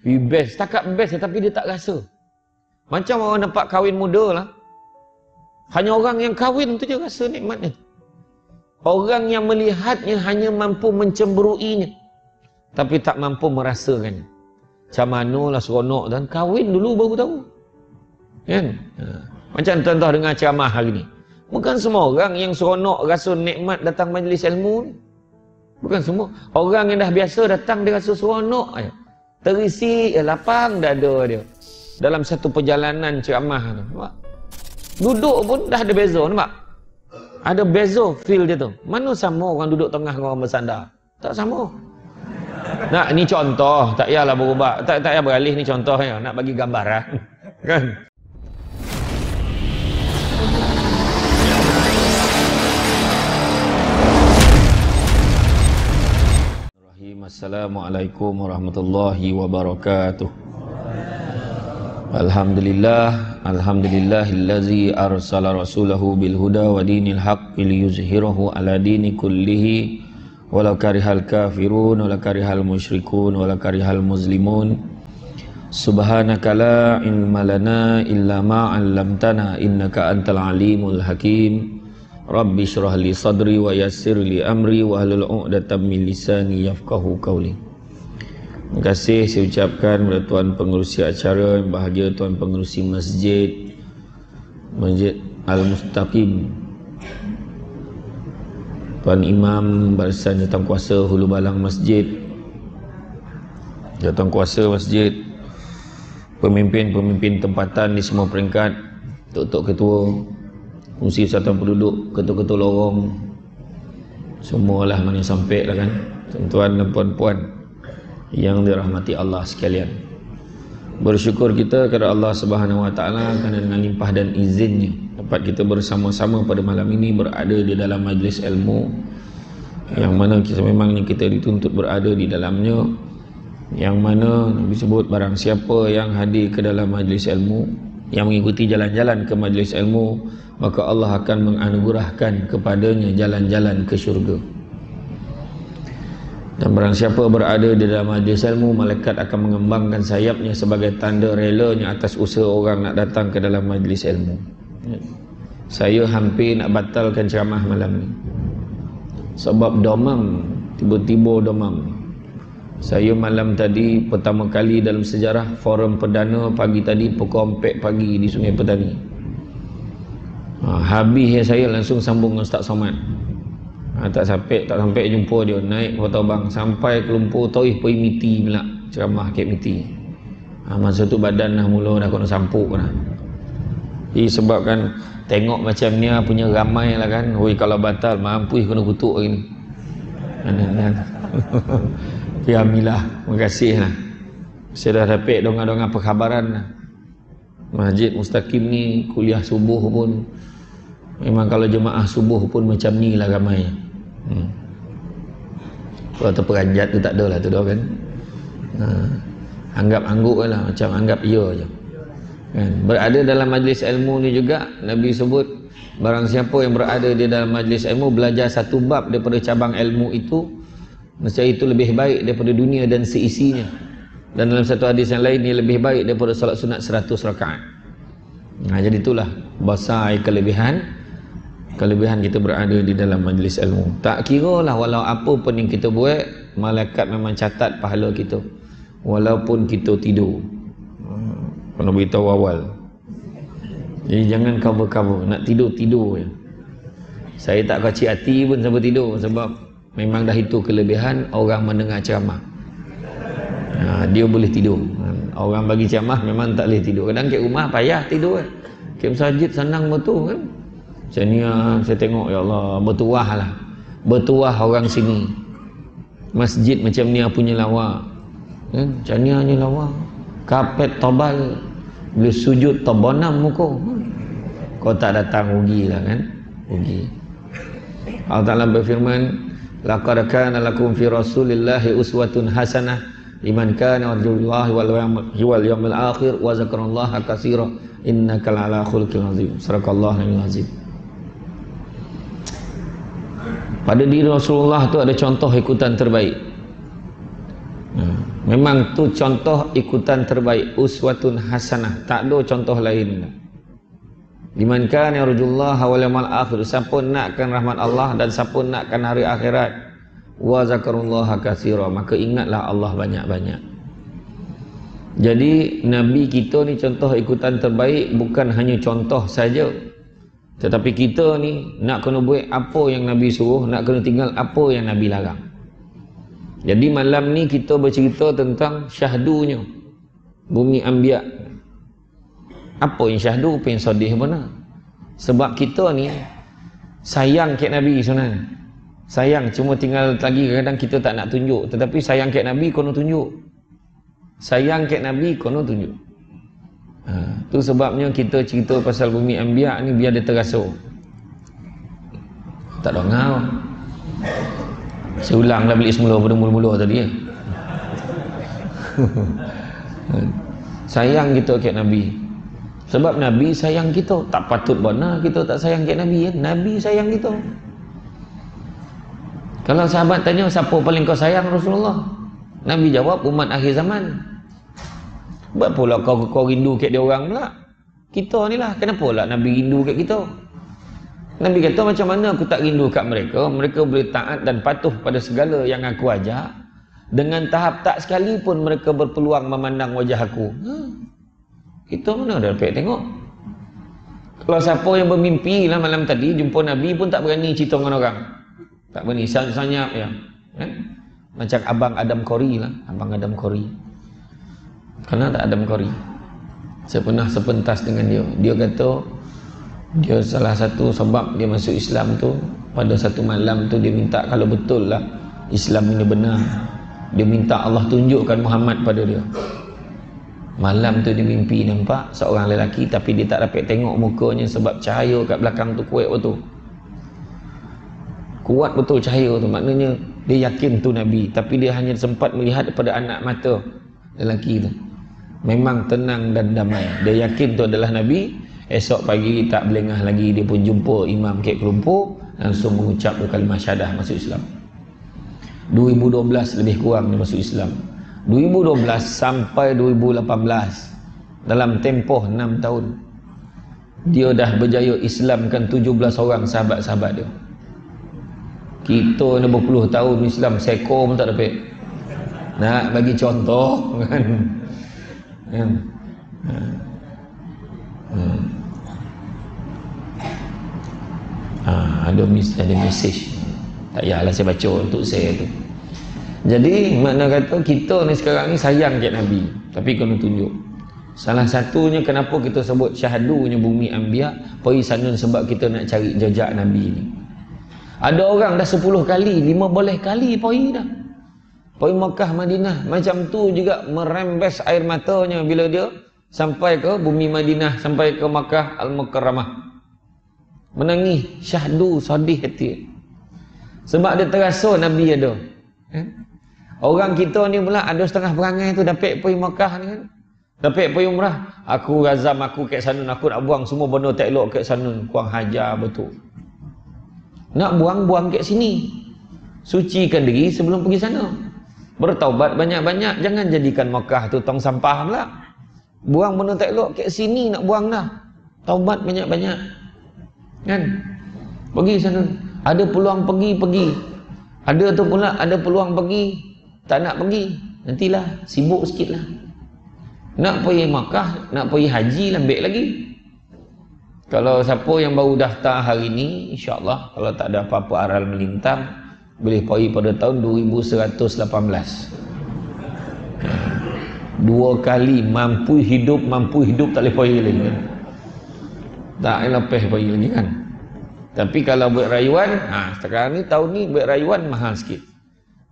Best, setakat best tapi dia tak rasa. Macam orang nampak kahwin muda lah. Hanya orang yang kahwin tu je rasa nikmatnya. Orang yang melihatnya hanya mampu mencemburuinya, tapi tak mampu merasakannya. Macam manalah seronok dan kahwin dulu baru tahu. Kan? Macam tuan-tuan dengar ceramah hari ni. Bukan semua orang yang seronok rasa nikmat datang majlis ilmu. Bukan semua. Orang yang dah biasa datang dia rasa seronok aja. Terisi, lapang dada dia. Dalam satu perjalanan ceramah tu. Nampak? Duduk pun dah ada beza, nampak? Ada beza feel dia tu. Mana sama orang duduk tengah dengan orang bersandar? Tak sama. Nak ni contoh, tak payahlah berubah. Tak payah beralih, ni contoh ya. Nak bagi gambaran. Kan? Assalamualaikum warahmatullahi wabarakatuh. Alhamdulillahillazi arsala rasulahu bil huda wa dinil haqqi liyuzhirahu ala dini kullihi walau karihal kafirun walau karihal musyrikun walau karihal muslimun. Subhanaka la ilma lana illa ma 'allamtana innaka antal alimul hakim. Rabbi syrah li sadri wa yassir li amri wa hlul 'uqdatam min lisani yafqahu qawli. Terima kasih saya ucapkan kepada tuan pengerusi acara yang bahagia, tuan pengerusi masjid Al-Mustaqim, tuan imam barisan jawatankuasa hulu balang masjid, jawatankuasa masjid, pemimpin-pemimpin tempatan di semua peringkat, tok-tok ketua, fungsi persatuan penduduk, ketua-ketua lorong, semualah mana sampai lah kan, tuan-tuan dan puan-puan yang dirahmati Allah sekalian. Bersyukur kita kepada Allah Subhanahu Wa Taala kerana dengan limpah dan izinnya dapat kita bersama-sama pada malam ini berada di dalam majlis ilmu yang mana memangnya kita dituntut berada di dalamnya, yang mana disebut barang siapa yang hadir ke dalam majlis ilmu, yang mengikuti jalan-jalan ke majlis ilmu, maka Allah akan menganugerahkan kepadanya jalan-jalan ke syurga. Dan barang siapa berada di dalam majlis ilmu, malaikat akan mengembangkan sayapnya sebagai tanda relanya atas usaha orang nak datang ke dalam majlis ilmu. Saya hampir nak batalkan ceramah malam ni sebab domam, tiba-tiba domam. Saya malam tadi pertama kali dalam sejarah forum perdana pagi tadi pukul 4 pagi di Sungai Petani. Habis saya langsung sambung dengan Ustaz Somad. Tak sampai jumpa dia, naik kota bang sampai ke Lumpur Taif pergi miti pula ceramah kat miti. Masa tu badan dah mula dah kena sampuk dah. Sebabkan tengok macam ni punya ramai lah kan. Oi kalau batal mampu kena kutuk lagi ni. Alhamdulillah, terima kasih lah. Saya dah dapat donga-donga perkhabaran lah. Masjid Mustaqim ni kuliah subuh pun memang kalau jemaah subuh pun macam ni lah ramai. Kalau terperanjat tu tak ada lah tu dah kan. Anggap angguk lah, macam anggap ya je kan. Berada dalam majlis ilmu ni juga Nabi sebut barang siapa yang berada di dalam majlis ilmu belajar satu bab daripada cabang ilmu itu, nescaya itu lebih baik daripada dunia dan seisinya. Dan dalam satu hadis yang lain, ia lebih baik daripada salat sunat 100 rakaat. Jadi itulah besar kelebihan kita berada di dalam majlis ilmu. Tak kira lah walau apa pun yang kita buat, malaikat memang catat pahala kita walaupun kita tidur. Kena beritahu awal. Jadi jangan cover-cover, nak tidur je. Saya tak kacik hati pun sampai tidur sebab memang dah itu kelebihan orang mendengar ceramah. Dia boleh tidur. Orang bagi ceramah memang tak boleh tidur. Kadang kat rumah payah tidur. Kat masjid senang betul kan. Macam ni saya tengok, ya Allah, bertuah lah. Bertuah orang sini. Masjid macam ni punya lawa. Kan? Macam ni hanya lawa. Kapet tebal. Boleh sujud terbonam muka. Kau tak datang rugi lah kan. Rugi. Allah Ta'ala berfirman, laqad kana lakum fi rasulillahi uswatun hasanah liman kana yarjullaha wal yawmal akhir wa zakarallaha katsira innaka la'ala khuluqin azim. Sadaqallahu al-azim. Pada diri Rasulullah tu ada contoh ikutan terbaik. Memang tu contoh ikutan terbaik, uswatun hasanah, tak ada contoh lain. Liman kana yarjullaha wal yawmal akhir, siapa nakkan rahmat Allah dan siapa nakkan hari akhirat, wa zakarullaha katsira, maka ingatlah Allah banyak-banyak. Jadi Nabi kita ni contoh ikutan terbaik, bukan hanya contoh saja, tetapi kita ni nak kena buat apa yang Nabi suruh, nak kena tinggal apa yang Nabi larang. Jadi malam ni kita bercerita tentang syahdunya bumi Anbiya. Apa yang syahdu, apa yang sedih mana? Sebab kita ni sayang kat Nabi sebenarnya. Sayang, cuma tinggal lagi kadang kita tak nak tunjuk. Tetapi sayang kat Nabi kono tunjuk. Sayang kat Nabi kono tunjuk. Tu sebabnya kita cerita pasal bumi Anbiya ni biar dia terasa. Tak ada ngau. Saya ulang dah balik semula pada mula-mula tadi ya. Sayang kita kat Nabi. Sebab Nabi sayang kita. Tak patut benar kita tak sayang kat Nabi ya. Nabi sayang kita. Kalau sahabat tanya siapa paling kau sayang Rasulullah, Nabi jawab umat akhir zaman. Buat pula kau rindu kat dia orang pula. Kita ni lah, kenapa lah Nabi rindu kat kita? Nabi kata macam mana aku tak rindu kat mereka, mereka boleh taat dan patuh pada segala yang aku ajak, dengan tahap tak sekalipun mereka berpeluang memandang wajah aku. Kita mana dah dapat tengok? Kalau siapa yang bermimpi lah malam tadi jumpa Nabi pun tak berani cerita dengan orang. Tak berani, senyap ya. Macam Abang Adam Kori lah, Abang Adam Kori. Kenal tak Adam Kori? Saya pernah sepentas dengan dia. Dia kata dia salah satu sebab dia masuk Islam tu, pada satu malam tu dia minta kalau betul lah Islam ini benar, dia minta Allah tunjukkan Muhammad pada dia. Malam tu dia mimpi nampak seorang lelaki tapi dia tak dapat tengok mukanya sebab cahaya kat belakang tu kuat betul. Kuat betul cahaya tu, maknanya dia yakin tu Nabi, tapi dia hanya sempat melihat pada anak mata lelaki tu. Memang tenang dan damai. Dia yakin tu adalah Nabi. Esok pagi tak belengah lagi dia pun jumpa imam Kek Kelumpur, langsung mengucap kalimah syahadah masuk Islam. 2012 lebih kurang dia masuk Islam. 2012 sampai 2018, dalam tempoh 6 tahun dia dah berjaya Islamkan 17 orang sahabat-sahabat dia. Kita ni berpuluh tahun Islam, seekor pun tak dapat. Nak bagi contoh kan. Ada message, tak payahlah saya baca untuk saya tu. Jadi makna kata kita ni sekarang ni sayang kat Nabi, tapi kena tunjuk. Salah satunya kenapa kita sebut syahdunya bumi Anbiya, pergi sana sebab kita nak cari jejak Nabi ni. Ada orang dah 10 kali, 15 kali pergi dah, pergi Makkah Madinah. Macam tu juga merembes air matanya bila dia sampai ke bumi Madinah, sampai ke Makkah Al-Mukarramah. Menangis, syahdu, sedih hati. Sebab dia terasa Nabi ada. Orang kita ni pula ada setengah perangai tu dapat pergi Makkah ni kan. Dapat pergi umrah. Aku razam aku kat sana, aku nak buang semua benda tak elok kat sana. Kurang hajar betul. Nak buang-buang kat sini. Sucikan diri sebelum pergi sana. Bertaubat banyak-banyak. Jangan jadikan Makkah tu tong sampah pula. Buang benda tak elok kat sini nak buang dah. Taubat banyak-banyak. Kan? Pergi sana. Ada peluang pergi. Ada tu pula ada peluang pergi, tak nak pergi. Nantilah sibuk sikit lah. Nak pergi Makkah, nak pergi haji lembek lagi. Kalau siapa yang baru daftar hari ni, insya-Allah kalau tak ada apa-apa aral melintang, boleh pergi pada tahun 2118. 2 kali mampu hidup tak boleh pergi lagi. Tak lepas pergi lagi kan. Tapi kalau buat rayuan, sekarang ni tahun ni buat rayuan mahal sikit.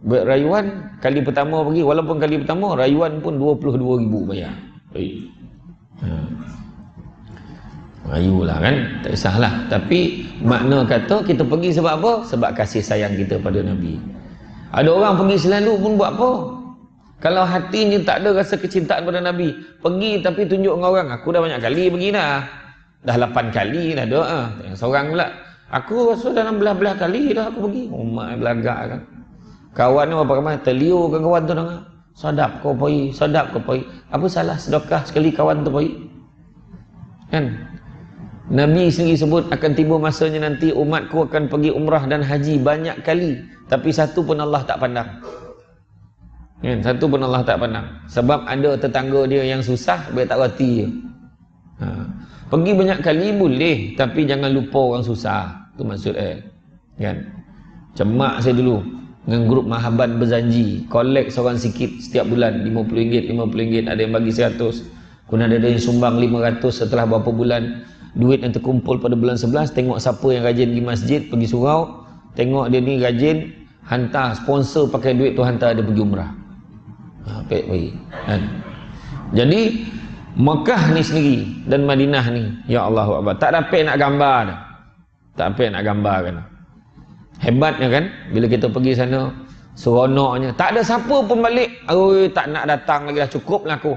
Buat rayuan kali pertama pergi, walaupun kali pertama rayuan pun 22,000 bayar. Rayulah kan, tak kisahlah. Tapi makna kata kita pergi sebab apa? Sebab kasih sayang kita pada Nabi. Ada orang pergi selalu pun buat apa? Kalau hatinya tak ada rasa kecintaan pada Nabi, pergi tapi tunjuk dengan orang, aku dah banyak kali pergi dah. Dah 8 kali dah doa. Yang seorang pula, aku rasa dalam belah-belah kali dah aku pergi. Mak belagak kan. Kawan ni apa ramai terliur ke kawan tu dengar. Sedap kau pergi, sedap kau pergi. Apa salah sedekah sekali kawan tu pergi? Kan? Nabi sendiri sebut akan tiba masanya nanti umatku akan pergi umrah dan haji banyak kali, tapi satu pun Allah tak pandang. Kan? Satu pun Allah tak pandang. Sebab ada tetangga dia yang susah, dia tak reti. Pergi banyak kali boleh, tapi jangan lupa orang susah. Itu maksud kan? Cemak saya dulu dengan grup Mahaban berjanji collect seorang sikit setiap bulan, RM50, RM50, ada yang bagi 100, kemudian ada yang sumbang 500. Setelah berapa bulan duit yang terkumpul pada bulan 11, tengok siapa yang rajin pergi masjid, pergi surau, tengok dia ni rajin, hantar sponsor pakai duit tu, hantar dia pergi umrah. Baik kan? Jadi Mekah ni sendiri dan Madinah ni, ya Allah Akbar, tak dapat nak gambar dah. Tak dapat nak gambarkan. Hebatnya kan, bila kita pergi sana, seronoknya. Tak ada siapa pun balik, oi tak nak datang lagi dah, cukup lah aku.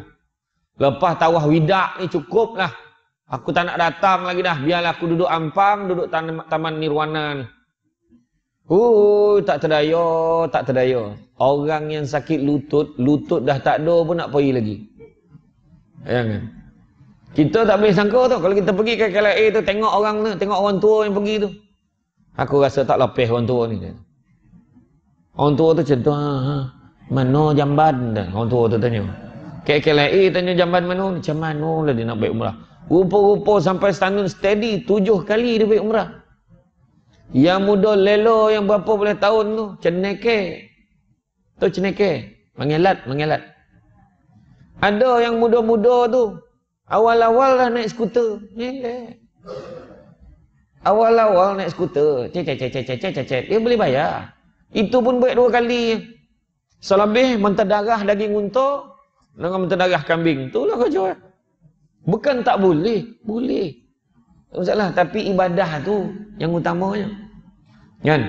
Lepas tawaf widak ni cukup lah. Aku tak nak datang lagi dah, biarlah aku duduk ampang, duduk taman nirwana ni. Tak terdaya. Orang yang sakit lutut dah tak ada pun nak pergi lagi. Jangan. Kita tak boleh sangka tu, kalau kita pergi ke KLIA tu, tengok orang tu, tengok orang tua yang pergi tu. Aku rasa tak lepeh orang tua ni. Orang tua tu macam tu, mana jamban dah? Orang tua tu tanya. KLIA tanya jamban mana? Macam mana lah dia nak baik umrah? Rupa-rupa sampai setahun steady 7 kali dia baik umrah. Yang muda lelo yang berapa boleh tahun tu, ceneke. Tu ceneke. Mengelat. Ada yang muda-muda tu, awal-awal dah naik skuter. Awal-awal naik skuter, cecet, dia boleh bayar. Itu pun baik 2 kali. Selebih menterdarah daging unta dengan menterdarah kambing. Itulah kerja. Bukan tak boleh, boleh. Tak masalah, tapi ibadah tu yang utamanya. Kan?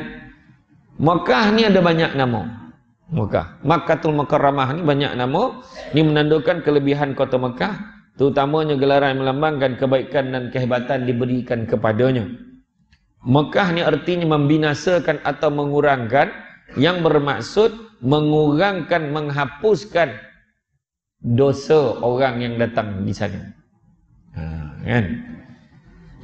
Mekah ni ada banyak nama. Makkahul Mukarramah ni banyak nama. Ini menandakan kelebihan kota Mekah, terutamanya gelaran yang melambangkan kebaikan dan kehebatan diberikan kepadanya. Mekah ni artinya membinasakan atau mengurangkan, yang bermaksud mengurangkan, menghapuskan dosa orang yang datang di sana. Kan?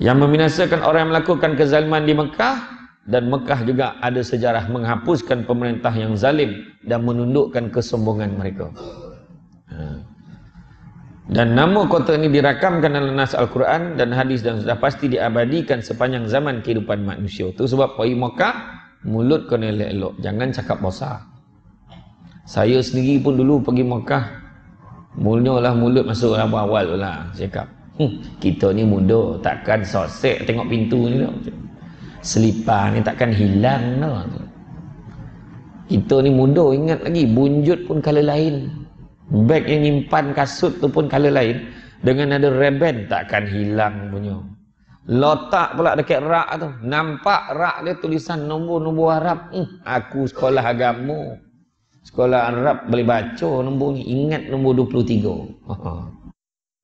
Yang membinasakan orang yang melakukan kezaliman di Mekah, dan Mekah juga ada sejarah menghapuskan pemerintah yang zalim dan menundukkan kesombongan mereka. Dan nama kota ini dirakamkan dalam nas Al-Quran dan hadis, dan sudah pasti diabadikan sepanjang zaman kehidupan manusia. Itu sebab pergi Mekah, mulut kena elok-elok, jangan cakap besar. Saya sendiri pun dulu pergi Mekah, mulalah mulut masuk awal-awal lah cakap, kita ni muda, takkan sosek tengok pintu ni lah. Selipar ni takkan hilang lah. Kita ni muda, ingat lagi, bunjut pun colour lain, beg yang nyimpan kasut tu pun colour lain, dengan ada reben, takkan hilang punya. Letak pula dekat rak tu, nampak rak dia tulisan nombor-nombor Arab. Aku sekolah agama, sekolah Arab, boleh baca nombor ni, ingat nombor 23.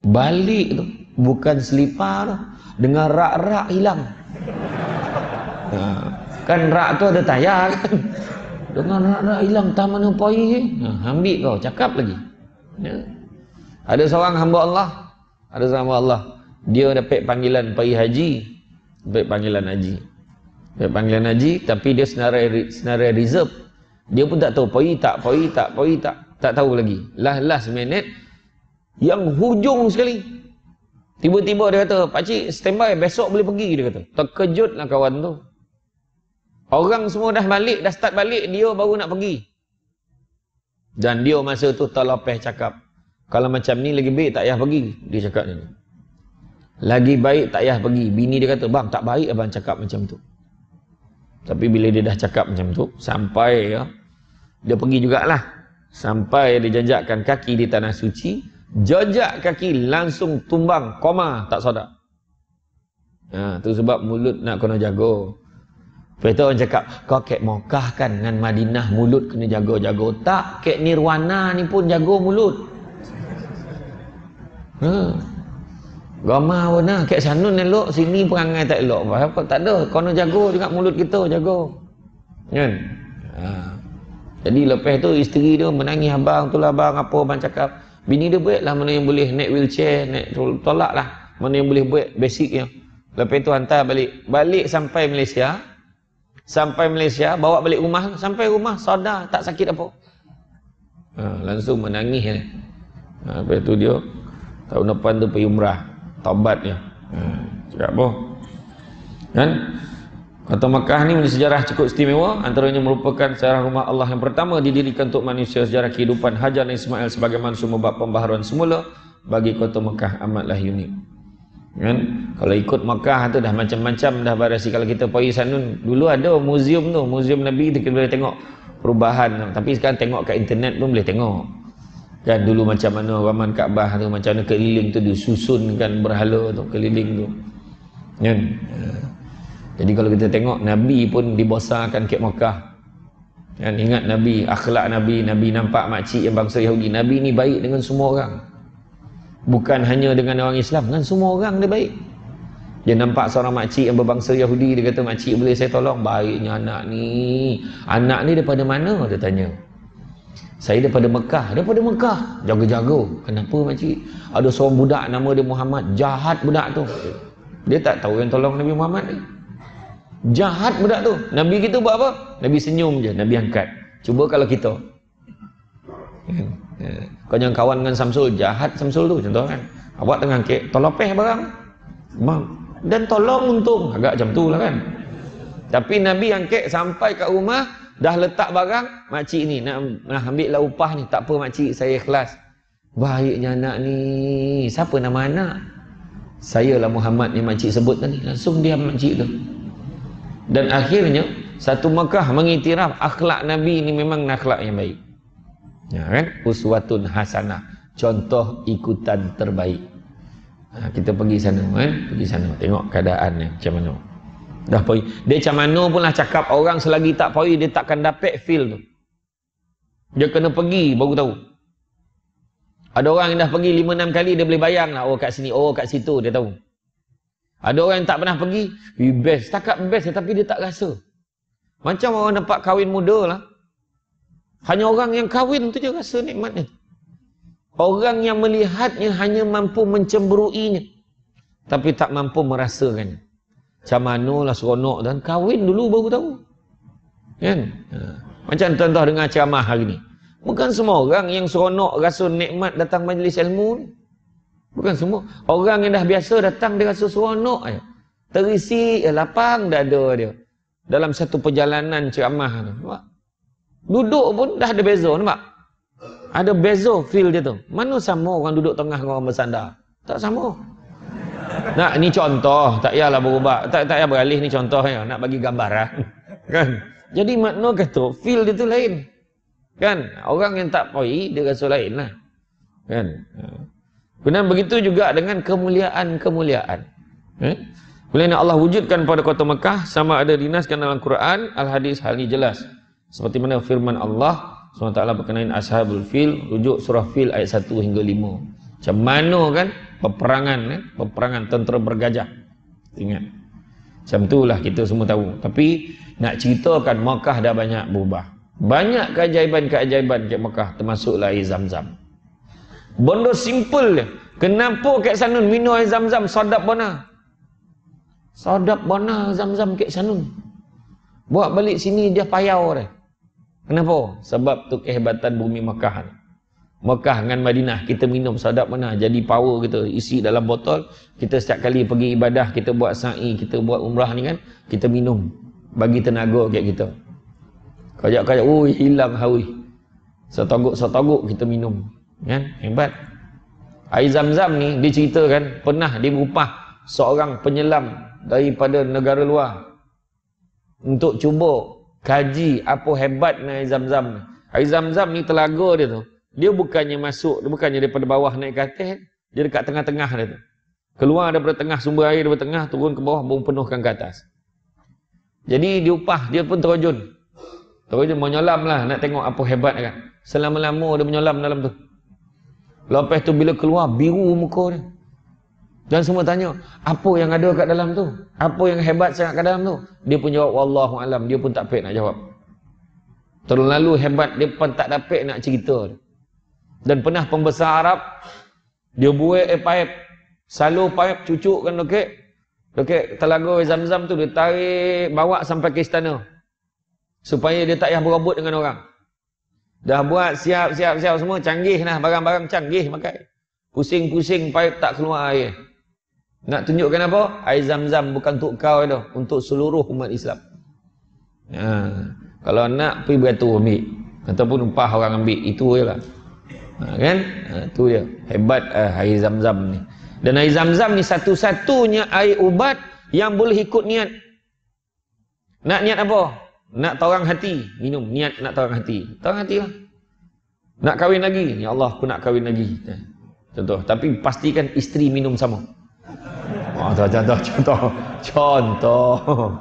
Balik tu, bukan selipar tu, dengan rak-rak hilang. Kan rak tu ada tayar kan, dengan rak-rak hilang, tak mana pergi. Ambil kau, cakap lagi. Ada seorang hamba Allah, dia dapat panggilan pergi haji, tapi dia senarai reserve. Dia pun tak tahu pergi tak tahu lagi. Last minute, yang hujung sekali, tiba-tiba dia kata, pakcik standby, besok boleh pergi, dia kata. Terkejutlah kawan tu. Orang semua dah balik, dah start balik, dia baru nak pergi. Dan dia masa tu terlepeh cakap, kalau macam ni lagi baik tak payah pergi. Dia cakap ni, lagi baik tak payah pergi. Bini dia kata, bang tak baik abang cakap macam tu. Tapi bila dia dah cakap macam tu, sampai dia pergi jugalah. Sampai dia jajakkan kaki di tanah suci, jajak kaki langsung tumbang, koma, tak sedar. Tu sebab mulut nak kena jaga. Lepas tu orang cakap, kau kek Mekah kan dengan Madinah, mulut kena jaga-jaga. Tak, kek Nirwana ni pun jaga mulut. Gama pun lah, kek Sanun elok, sini perangai tak elok. Tak ada, kau nak jaga juga mulut kita, jaga. Kan? Jadi lepas tu isteri dia menangis, abang tu lah abang, apa abang cakap. Bini dia buat lah mana yang boleh naik wheelchair, naik tolak lah. Mana yang boleh buat basicnya. Lepas tu hantar balik. Balik sampai Malaysia. Sampai Malaysia, bawa balik rumah. Sampai rumah, sadar, tak sakit apa. Langsung menangis ni. Lepas tu dia, tahun depan tu pergi umrah. Taubat dia. Cakap apa? Kan? Kota Mekah ni menjadi sejarah cukup istimewa, antaranya merupakan sejarah rumah Allah yang pertama didirikan untuk manusia. Sejarah kehidupan Hajar dan Ismail sebagai manusia membab pembaharuan semula bagi kota Mekah amatlah unik. Kan? Kalau ikut Mekah tu dah macam-macam dah variasi. Kalau kita pergi sana dulu ada muzium tu, muzium Nabi tu kita boleh tengok perubahan. Tapi sekarang tengok kat internet pun boleh tengok. Kan dulu macam mana Raman Kaabah tu, macam mana keliling tu disusunkan berhala tu keliling tu. Kan? Jadi kalau kita tengok Nabi pun dibesarkan kat Mekah. Kan ingat Nabi, akhlak Nabi, Nabi nampak makcik yang bangsa Yahudi. Nabi ni baik dengan semua orang. Bukan hanya dengan orang Islam, dengan semua orang dia baik. Dia nampak seorang makcik yang berbangsa Yahudi, dia kata, "Makcik boleh saya tolong?" "Baiknya anak ni." "Anak ni daripada mana?" dia tanya. "Saya daripada Mekah." "Daripada Mekah?" "Jaga-jaga." "Kenapa makcik?" "Ada seorang budak nama dia Muhammad, jahat budak tu." Dia tak tahu yang tolong Nabi Muhammad ni. Jahat budak tu. Nabi kita buat apa? Nabi senyum je, Nabi angkat. Cuba kalau kita. Kau jangan kawan dengan Samsul, jahat Samsul tu contoh kan. Awak tengah angkat, tolong peh barang. Dan tolong untung. Agak macam tu lah kan. Tapi Nabi angkat sampai kat rumah, dah letak barang, makcik ni nak ambil lah upah ni. "Tak apa makcik, saya ikhlas." "Baiknya anak ni." "Siapa nama anak?" "Saya lah Muhammad yang makcik sebut tadi." Langsung diam makcik tu. Dan akhirnya satu Mekah mengiktiraf akhlak Nabi ni memang akhlak yang baik. Ya kan? Uswatun hasanah, contoh ikutan terbaik. Kita pergi sana kan? Pergi sana tengok keadaannya macam mana. Dah pergi. Dia macam mana pun lah cakap, orang selagi tak pergi dia takkan dapat feel tu. Dia kena pergi baru tahu. Ada orang yang dah pergi 5-6 kali dia boleh bayang lah, oh kat sini, oh kat situ dia tahu. Ada orang yang tak pernah pergi, best, setakat best tapi dia tak rasa. Macam orang dapat kahwin muda lah. Hanya orang yang kahwin tu je rasa nikmatnya. Orang yang melihatnya hanya mampu mencemburuinya, tapi tak mampu merasakannya. Macam manalah seronok dan kahwin dulu baru tahu. Kan? Macam contoh dengar ceramah hari ni. Bukan semua orang yang seronok rasa nikmat datang majlis ilmu ni. Bukan semua. Orang yang dah biasa datang dia rasa seronok je. Terisi, lapang dada dia. Dalam satu perjalanan ceramah tu. Nampak? Duduk pun dah ada beza, nampak? Ada beza feel dia tu. Mana sama orang duduk tengah dengan orang bersandar? Tak sama. Nah, ni contoh, tak payahlah berubah. Tak payah beralih, ni contoh ya, nak bagi gambaran. Kan? Jadi makna kata feel dia tu lain. Kan? Orang yang tak pergi dia rasa lain lah. Kan? Kemudian begitu juga dengan kemuliaan-kemuliaan. Kemudian Allah wujudkan pada kota Mekah sama ada dinaskan dalam Quran, Al-Hadis, hal ini jelas. Seperti mana firman Allah SWT berkenaan Ashabul Fil, rujuk surah Fil ayat 1 hingga 5. Macam mana kan peperangan, peperangan tentera bergajah. Ingat. Macam itulah kita semua tahu. Tapi nak ceritakan Mekah dah banyak berubah. Banyak keajaiban-keajaiban kat Mekah, termasuklah air Zam-Zam. Benda simple je. Kenapa kat sana minum air Zam-Zam sadap benar? Sadap benar Zam-Zam kat sana. Buat balik sini dia payau dah. Kenapa? Sebab tu kehebatan bumi Mekah. Mekah dengan Madinah kita minum sadap benar. Jadi power kita isi dalam botol. Kita setiap kali pergi ibadah, kita buat sa'i, kita buat umrah ni kan, kita minum. Bagi tenaga kat kita. Kajak-kajak, hilang hawi. Setogok kita minum. Kan? Hebat. Air Zam-Zam ni diceritakan pernah diupah seorang penyelam daripada negara luar untuk cuba kaji apa hebatnya air Zam-Zam ni. Air Zam-Zam ni telaga dia tu, dia bukannya masuk, dia bukannya daripada bawah naik ke atas, dia dekat tengah-tengah dia tu. Keluar daripada tengah sumber air daripada tengah, turun ke bawah, baru penuhkan ke atas. Jadi diupah, dia pun terjun. Terjun menyelam lah, nak tengok apa hebat kan. Selama-lama dia menyelam dalam tu. Lepas tu bila keluar, biru muka dia. Dan semua tanya, apa yang ada kat dalam tu? Apa yang hebat sangat kat dalam tu? Dia pun jawab, wallahu alam. Dia pun tak payah nak jawab. Terlalu hebat, dia pun tak dapat nak cerita. Dan pernah pembesar Arab, dia buat paip, salur paip, cucukkan lokek telaga Zam-Zam tu, dia tarik, bawa sampai ke istana. Supaya dia tak payah berabut dengan orang. Dah buat siap semua, canggih lah, barang-barang canggih pakai. Pusing-pusing paip tak keluar air. Nak tunjukkan apa? Air Zam-Zam bukan untuk kau tu, untuk seluruh umat Islam. Kalau nak pergi beratur ambil, ataupun upah orang ambil, itu je lah. Kan? Itu dia hebat air Zam-Zam ni. Dan air Zam-Zam ni satu-satunya air ubat yang boleh ikut niat. Nak niat apa? Nak taurang hati, minum. Niat nak taurang hati, taurang hati lah. Nak kahwin lagi, ya Allah aku nak kahwin lagi, contoh. Tapi pastikan isteri minum sama. Contoh.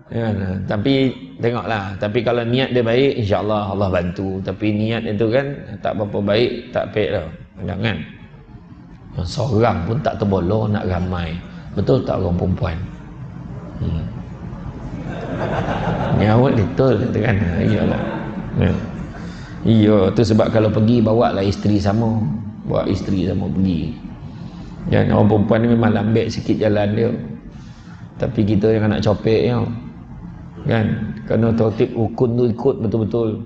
Ya, tapi tengoklah. Tapi kalau niat dia baik, insya-Allah Allah bantu. Tapi niat itu kan tak berapa baik, tak baik dah. Jangan. Seorang pun tak terbolong, nak ramai. Betul tak orang perempuan? Nyawat betul kan? Iyalah. Iya, tu sebab kalau pergi bawa lah isteri sama. Bawa isteri sama pergi. Jangan orang perempuan ni memang lambat sikit jalan dia. Tapi kita yang nak copek ya. Kan? Kena tertib rukun tu ikut betul-betul.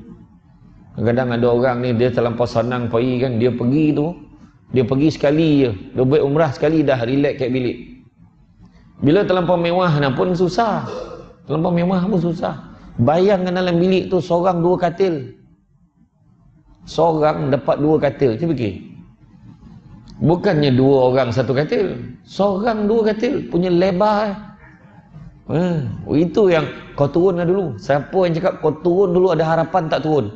Kadang-kadang ada orang ni dia terlampau senang pergi kan, dia pergi tu, dia pergi sekali je, dia buat umrah sekali dah relax kat bilik. Bila terlampau mewah nak pun susah. Terlampau mewah pun susah. Bayangkan dalam bilik tu seorang 2 katil. Seorang dapat 2 katil. Cuba fikir. Bukannya 2 orang 1 katil. Seorang 2 katil punya lebar. Itu yang kau turun dulu. Siapa yang cakap kau turun dulu ada harapan tak turun?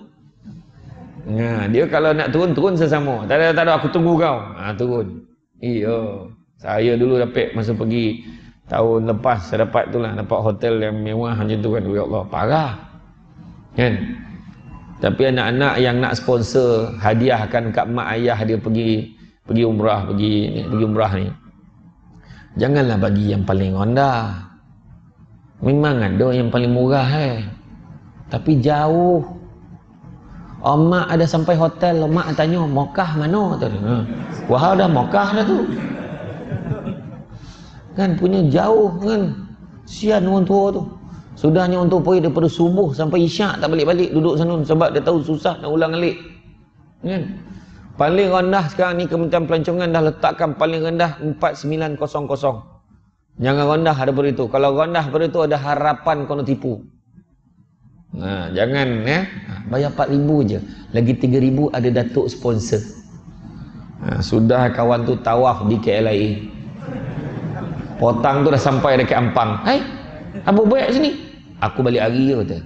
Dia kalau nak turun sesama. Tak ada aku tunggu kau. Turun. Iya. Saya dulu dapat masa pergi tahun lepas saya dapat tu lah, dapat hotel yang mewah macam tu kan. Ya Allah, parah. Kan? Tapi anak-anak yang nak sponsor hadiahkan kat mak ayah dia pergi umrah, pergi umrah ni. Janganlah bagi yang paling rendah. Memang ada yang paling murah tapi jauh. Mak ada sampai hotel, mak tanya Mekah mana tu. Wah dah Mekah dah tu. Kan punya jauh kan. Sian orang tua tu. Sudahnya orang tua pergi daripada subuh sampai isyak tak balik-balik duduk sana sebab dia tahu susah nak ulang alik. Kan? Paling rendah sekarang ni Kementerian Pelancongan dah letakkan paling rendah 4900. Jangan rendah daripada itu. Kalau rendah daripada itu ada harapan kau nak tipu. Jangan ya. Bayar 4,000 je. Lagi 3,000 ada datuk sponsor. Sudah kawan tu tawaf di KLIA. Potang tu dah sampai dekat Ampang. Hai, apa buat sini? Aku balik hari je kata.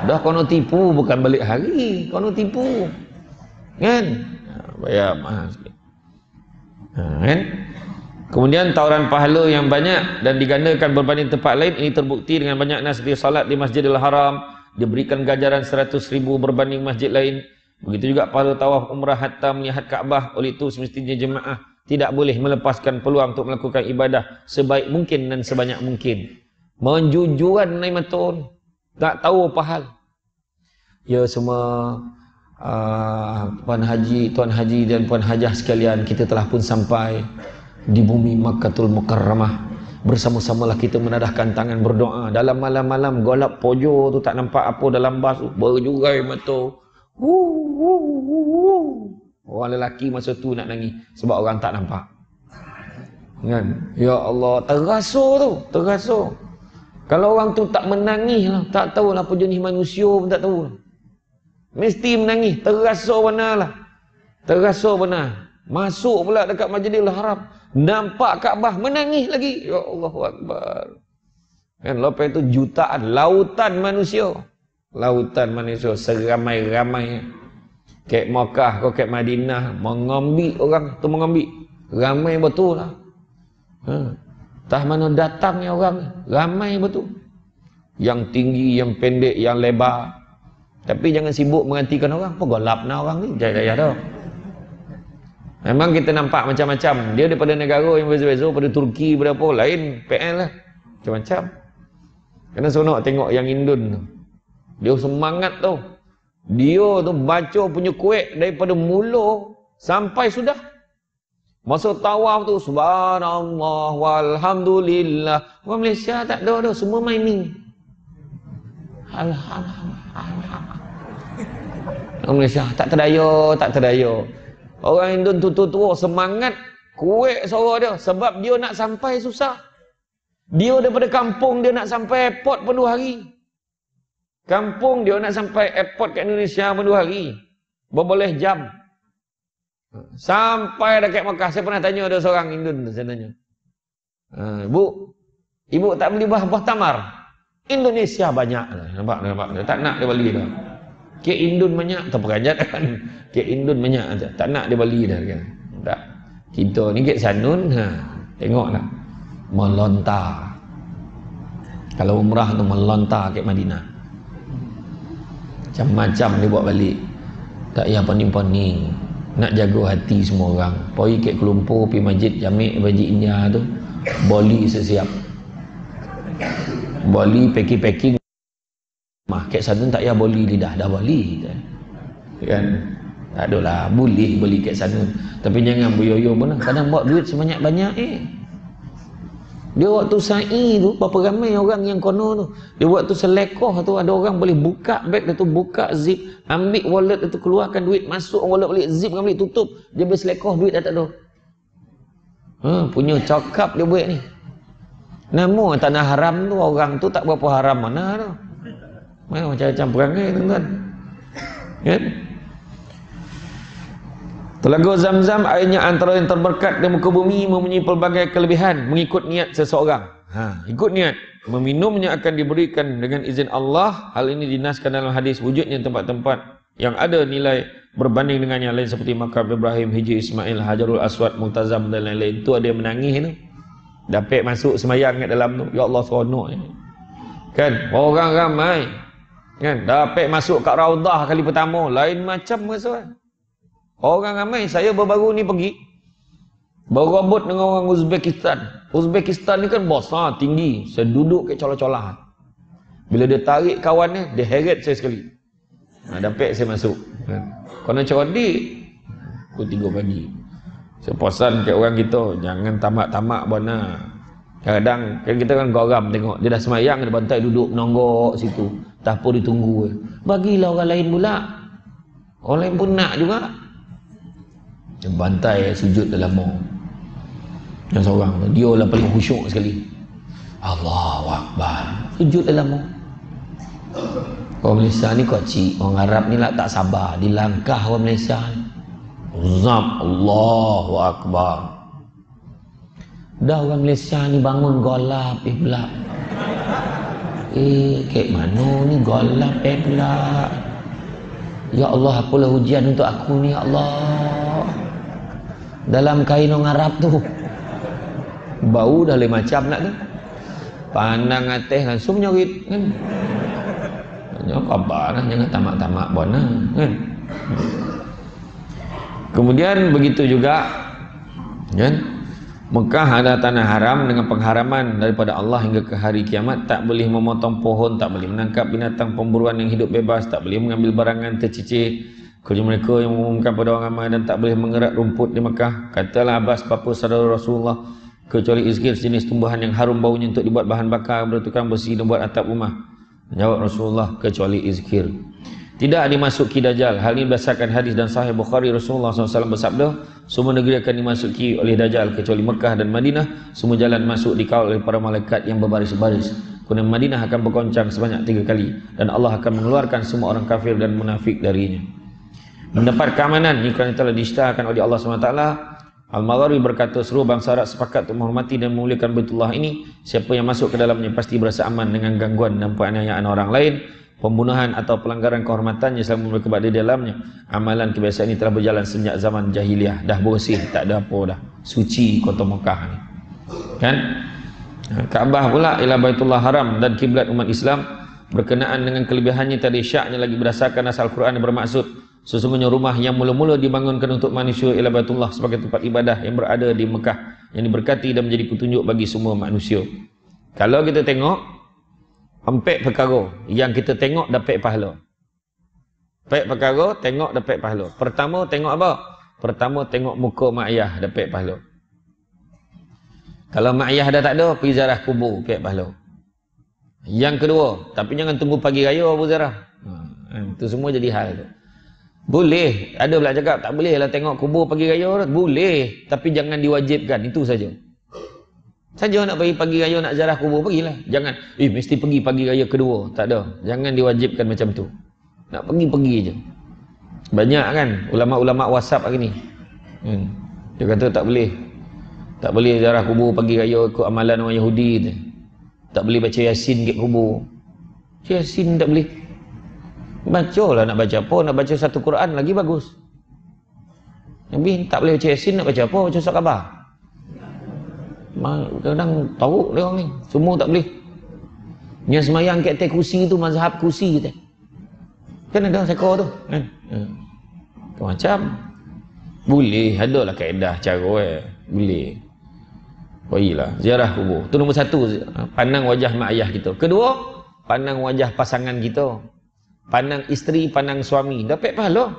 Dah kau nak tipu, bukan balik hari. Kau nak tipu. Kan? Bayar mahal sikit. Kan? Kemudian tawaran pahala yang banyak dan digandakan berbanding tempat lain. Ini terbukti dengan banyaknya seperti salat di Masjidil Haram diberikan ganjaran 100,000 berbanding masjid lain. Begitu juga pahala tawaf umrah hatta melihat Kaabah. Oleh itu semestinya jemaah tidak boleh melepaskan peluang untuk melakukan ibadah sebaik mungkin dan sebanyak mungkin. Menjujuran naimatun, tak tahu apa hal. Ya semua tuan haji dan puan hajah sekalian, kita telah pun sampai di bumi Makkatul Mukarramah. Bersama-samalah kita menadahkan tangan berdoa. Dalam malam-malam golap pojo tu tak nampak apa dalam bas tu, berjurai mata. Orang lelaki masa tu nak nangis sebab orang tak nampak. Kan? Ya Allah, terasa. Kalau orang tu tak menangis lah, tak tahulah apa jenis manusia pun tak tahu. Mesti menangis, terasa benar. Masuk pula dekat Masjidil Haram, nampak Kaabah, menangis lagi. Ya Allahu Akbar. Kan lepas itu jutaan, lautan manusia seramai-ramai. Kek Makkah kau kek Madinah mengambil orang tu, ramai betul lah. Tah mana datangnya orang, ramai betul. Yang tinggi, yang pendek, yang lebar. Tapi jangan sibuk mengantikan orang. Apa golap nak orang ni? Jaya-jaya dah. Memang kita nampak macam-macam. Dia daripada negara yang berbeza-beza, daripada Turki, daripada apa lain, PL lah. Macam-macam. Kena seronok tengok yang Indon tu. Dia semangat tau. Dia tu baca punya kuek daripada mula sampai sudah. Masa tawaf tu subhanallah walhamdulillah. Orang Malaysia tak ada dah, semua main. Alhamdulillah. Orang Malaysia tak terdaya. Orang Indon tua semangat kuek suara dia sebab dia nak sampai susah. Dia daripada kampung dia nak sampai airport pun 2 hari. Kampung dia nak sampai airport kat Indonesia pun 2 hari. Berboleh jam. Sampai dekat Mekah, saya pernah tanya ada seorang Indon, saya tanya. Ibu tak beli buah tamar? Indonesia banyak. Nampak. Tak nak dia beli dah. Ke Indon banyak, terperanjat kan. Ke Indon banyak, tak nak dia beli dah kan. Tak. Kita ni ke Sanun, tengoklah. Melontar. Kalau umrah tu melontar ke Madinah. Macam-macam dia buat balik. Tak payah poning-poning. Nak jaga hati semua orang. Pergi ke Kuala Lumpur, pergi masjid Jamik Masjid India tu, boli sesiap. Boli packing. Kat Sanun tak payah boli lidah, dah boli kan. Tak adalah boleh beli kat Sanun. Tapi jangan beryoyo pun. Kadang buat duit sebanyak-banyak Dia waktu sa'i tu, berapa ramai orang yang kono tu. Dia waktu selekoh tu, ada orang boleh buka beg dia tu, buka zip, ambil wallet dia tu, keluarkan duit, masuk wallet balik, zip kan balik, tutup. Dia boleh selekoh, duit dah tak ada. Punya cakap dia buat ni. Namun tanah haram tu, orang tu tak berapa haram mana tu. Macam-macam perangai tuan-tuan. Kan? Telaga Zam-Zam airnya antara yang terberkat di muka bumi, mempunyai pelbagai kelebihan mengikut niat seseorang. Ikut niat. Meminumnya akan diberikan dengan izin Allah. Hal ini dinaskan dalam hadis. Wujudnya tempat-tempat yang ada nilai berbanding dengan yang lain seperti makam Ibrahim, Hijri Ismail, Hajarul Aswad, Multazam dan lain-lain. Itu ada yang menangis tu. Dapat masuk semayang kat dalam tu. Ya Allah seronok ni. Kan? Orang ramai. Kan? Dapat masuk kat Raudah kali pertama. Lain macam masa. Orang ramai. Saya baru-baru ni pergi berobot dengan orang Uzbekistan. Uzbekistan ni kan besar, tinggi. Saya duduk kat colah-colah. Bila dia tarik kawannya, dia heret saya sekali. Dapat saya masuk. Kena cerdik. Pukul 3 pagi. Saya pesan kat orang kita, jangan tamak-tamak buana. Kadang kita kan goram tengok. Dia dah semayang, dia bantai duduk menonggok situ. Tak apa ditunggu. Bagilah orang lain pula. Orang lain pun nak juga. Dia bantai sujud dalam mau. Yang seorang tu, dia lah paling khusyuk sekali. Allahu Akbar. Sujud dalam mau. Orang Malaysia ni kocik. Orang Arab ni lah tak sabar. Dilangkah orang Malaysia ni. Zab, Allahu Akbar. Dah orang Malaysia ni bangun golap pula. Kayak mana ni golap pula. Ya Allah, apalah ujian untuk aku ni, ya Allah. Dalam kain orang Arab tu bau dah lain macam nak tu. Pandang atas langsung nyorit kan. Jangan khabar lah, jangan tamak-tamak bona kan. Kemudian begitu juga kan. Mekah adalah tanah haram dengan pengharaman daripada Allah hingga ke hari kiamat. Tak boleh memotong pohon, tak boleh menangkap binatang pemburuan yang hidup bebas, tak boleh mengambil barangan tercicir kerja mereka yang mengumumkan pada orang ramai, dan tak boleh mengerak rumput di Mekah. Katalah Abbas, bapa saudara Rasulullah, kecuali izkir, jenis tumbuhan yang harum baunya untuk dibuat bahan bakar, bertukang besi dan buat atap rumah. Jawab Rasulullah, kecuali izkir. Tidak dimasuki Dajjal. Hal ini berdasarkan hadis dan Sahih Bukhari. Rasulullah SAW bersabda, semua negeri akan dimasuki oleh Dajjal kecuali Mekah dan Madinah. Semua jalan masuk dikawal oleh para malaikat yang berbaris-baris. Kemudian Madinah akan bergoncang sebanyak 3 kali, dan Allah akan mengeluarkan semua orang kafir dan munafik darinya. Mendapat keamanan ini kerana telah diisytiharkan oleh Allah SWT. Al-Maghari berkata, seluruh bangsa Arab sepakat untuk menghormati dan memuliakan Baitullah ini. Siapa yang masuk ke dalamnya pasti berasa aman dengan gangguan dan penganiayaan orang lain, pembunuhan atau pelanggaran kehormatannya selama mereka berada di dalamnya. Amalan kebiasaan ini telah berjalan sejak zaman jahiliah. Dah bersih, tak ada apa dah. Suci kota Mekah ni. Kan? Kaabah pula ialah Baitullah Haram dan kiblat umat Islam. Berkenaan dengan kelebihannya tadi, syaknya lagi berdasarkan asal Quran yang bermaksud, sesungguhnya rumah yang mula-mula dibangunkan untuk manusia ialah Baitullah sebagai tempat ibadah yang berada di Mekah, yang diberkati dan menjadi petunjuk bagi semua manusia. Kalau kita tengok Empat perkara yang kita tengok dapat pahala. Empat perkara tengok dapat pahala. Pertama tengok apa? Pertama tengok muka mak ayah dapat pahala. Kalau mak ayah dah tak ada, pergi ziarah kubur dapat pahala. Yang kedua, tapi jangan tunggu pagi raya Abu Zarah. Itu semua jadi hal tu. Boleh, ada pula cakap tak boleh lah tengok kubur pagi raya. Boleh, tapi jangan diwajibkan, itu saja. Saja nak pergi pagi raya nak ziarah kubur, pergilah. Jangan, mesti pergi pagi raya kedua. Tak ada, jangan diwajibkan macam tu. Nak pergi je. Banyak kan ulama-ulama WhatsApp hari ni. Dia kata tak boleh. Tak boleh ziarah kubur pagi raya ikut amalan orang Yahudi tu. Tak boleh baca Yasin kat kubur. Yasin tak boleh. Bacalah, nak baca apa? Nak baca satu Quran lagi bagus. Nabi tak boleh baca Yasin, nak baca apa? Baca surat khabar. Kadang tahu dia orang ni. Semua tak boleh. Yang semayang kat atas kursi tu mazhab kursi tu. Kan ada sekor tu kan. Macam boleh, adalah kaedah cara boleh. Baiklah, ziarah kubur. Tu nombor satu, pandang wajah mak ayah kita. Kedua, pandang wajah pasangan kita. Pandang isteri, pandang suami, dapat pahala.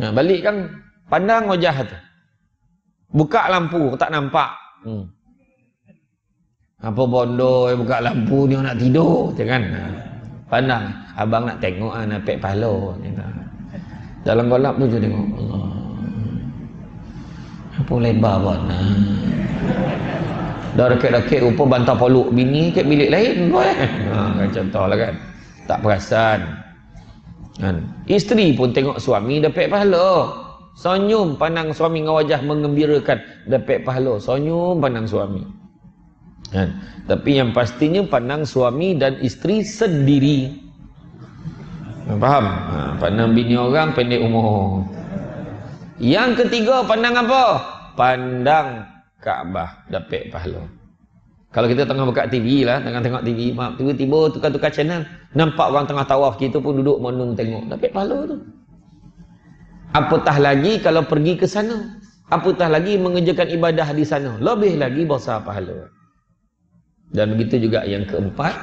Balik kan, pandang wajah tu. Buka lampu, tak nampak. Apa bodoh buka lampu ni nak tidur, kan? Pandang, abang nak tengok dapat pahala. Dalam golap tu je tengok. Allah. Apa lebar buat dah rakit-rakit rupa bantar poluk bini kat bilik lain kan contohlah kan. Tak perasan kan. Isteri pun tengok suami dapat pahala. Senyum pandang suami dengan wajah mengembirakan dapat pahala. Senyum pandang suami kan. Tapi yang pastinya pandang suami dan isteri sendiri. Faham? Pandang bini orang pendek umur. Yang ketiga pandang apa? Pandang Kaabah dapat pahala. Kalau kita tengah buka TV lah, tengah tengok TV, tiba-tiba tukar-tukar channel, nampak orang tengah tawaf, kita pun duduk menung tengok, dapat pahala tu. Apatah lagi kalau pergi ke sana, apatah lagi mengerjakan ibadah di sana, lebih lagi besar pahala. Dan begitu juga yang keempat,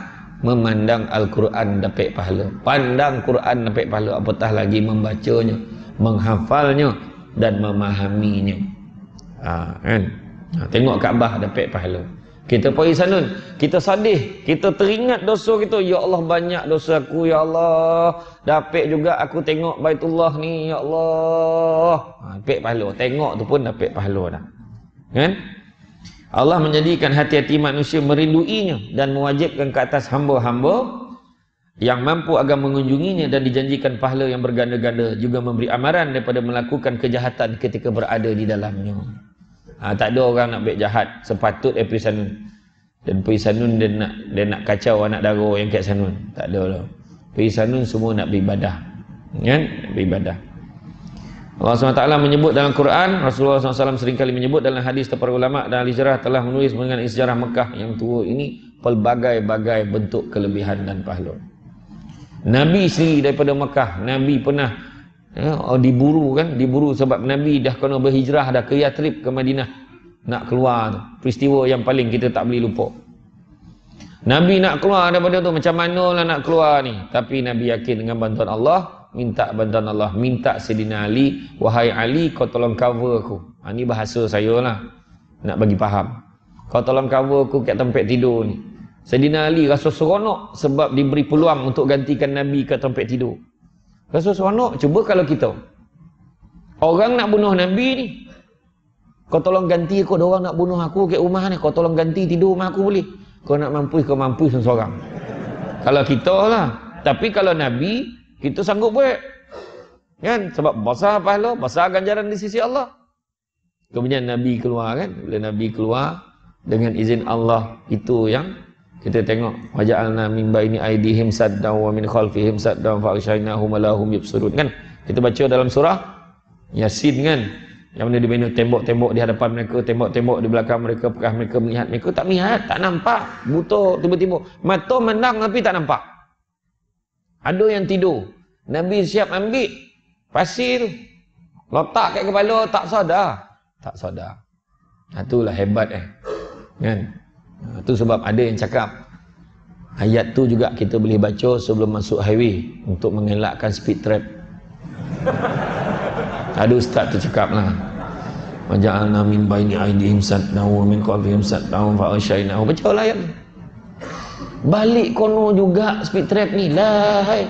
memandang Al-Quran dapat pahala. Pandang Quran dapat pahala, apatah lagi membacanya, menghafalnya dan memahaminya. Kan? Tengok Kaabah dapat pahala. Kita pergi sana, kita sadih, kita teringat dosa kita. Ya Allah, banyak dosa aku, ya Allah. Dapat juga aku tengok Baitullah ni, ya Allah. Dapat pahala. Tengok tu pun dapat pahala dah. Kan? Allah menjadikan hati-hati manusia merinduinya dan mewajibkan ke atas hamba-hamba yang mampu agar mengunjunginya dan dijanjikan pahala yang berganda-ganda, juga memberi amaran daripada melakukan kejahatan ketika berada di dalamnya. Tak ada orang nak buat jahat sepatut pergi sanun. Dan pergi sanun dia nak kacau anak dara yang kat sanun. Tak ada lah. Pergi sanun semua nak beribadah. Kan? Beribadah. Allah SWT menyebut dalam Quran, Rasulullah SAW seringkali menyebut dalam hadis para ulama dan ahli sejarah telah menulis mengenai sejarah Mekah yang tua ini pelbagai-bagai bentuk kelebihan dan pahala. Nabi sendiri daripada Mekah, Nabi pernah diburu kan, diburu sebab Nabi dah kena berhijrah dah ke Yathrib, ke Madinah, nak keluar tu. Peristiwa yang paling kita tak boleh lupa. Nabi nak keluar daripada tu, macam mana lah nak keluar ni, tapi Nabi yakin dengan bantuan Allah, minta bantuan Allah, minta Sayyidina Ali, wahai Ali, kau tolong cover aku. Ini bahasa saya lah, nak bagi faham. Kau tolong cover aku kat tempat tidur ni. Sayyidina Ali rasa seronok sebab diberi peluang untuk gantikan Nabi ke tempat tidur. Rasa seronok. Cuba kalau kita, orang nak bunuh Nabi ni, kau tolong ganti aku, ada orang nak bunuh aku kat rumah ni, kau tolong ganti tidur rumah aku boleh? Kau nak mampus, kau mampus seorang. Kalau kita lah. Tapi kalau Nabi, kita sanggup buat. Kan? Sebab besar pahala, besar ganjaran di sisi Allah. Kemudian Nabi keluar kan? Bila Nabi keluar dengan izin Allah, itu yang kita tengok, waja'alna min baini aydihim saddan wa min khalfihim saddan fa aghshaynahum la hum yubsirun kan. Kita baca dalam surah Yasin kan, yang mana dibina tembok-tembok di hadapan mereka, tembok-tembok di belakang mereka, apakah mereka melihat? Mereka tak melihat, tak nampak, buta tiba-tiba. Mata menang tapi tak nampak. Ada yang tidur, Nabi siap ambil pasir, letak kat kepala, tak sadar. Tak sadar. Itulah hebat kan. Itu sebab ada yang cakap, Ayat tu juga kita boleh baca sebelum masuk highway untuk mengelakkan speed trap. Ada ustaz tu cakap lah, waja'alna min baini aydihim saddan wa min khalfihim saddan fa aghshaynahum. Baca lah ayat tu. Balik kono juga speed trap ni lah. Hai.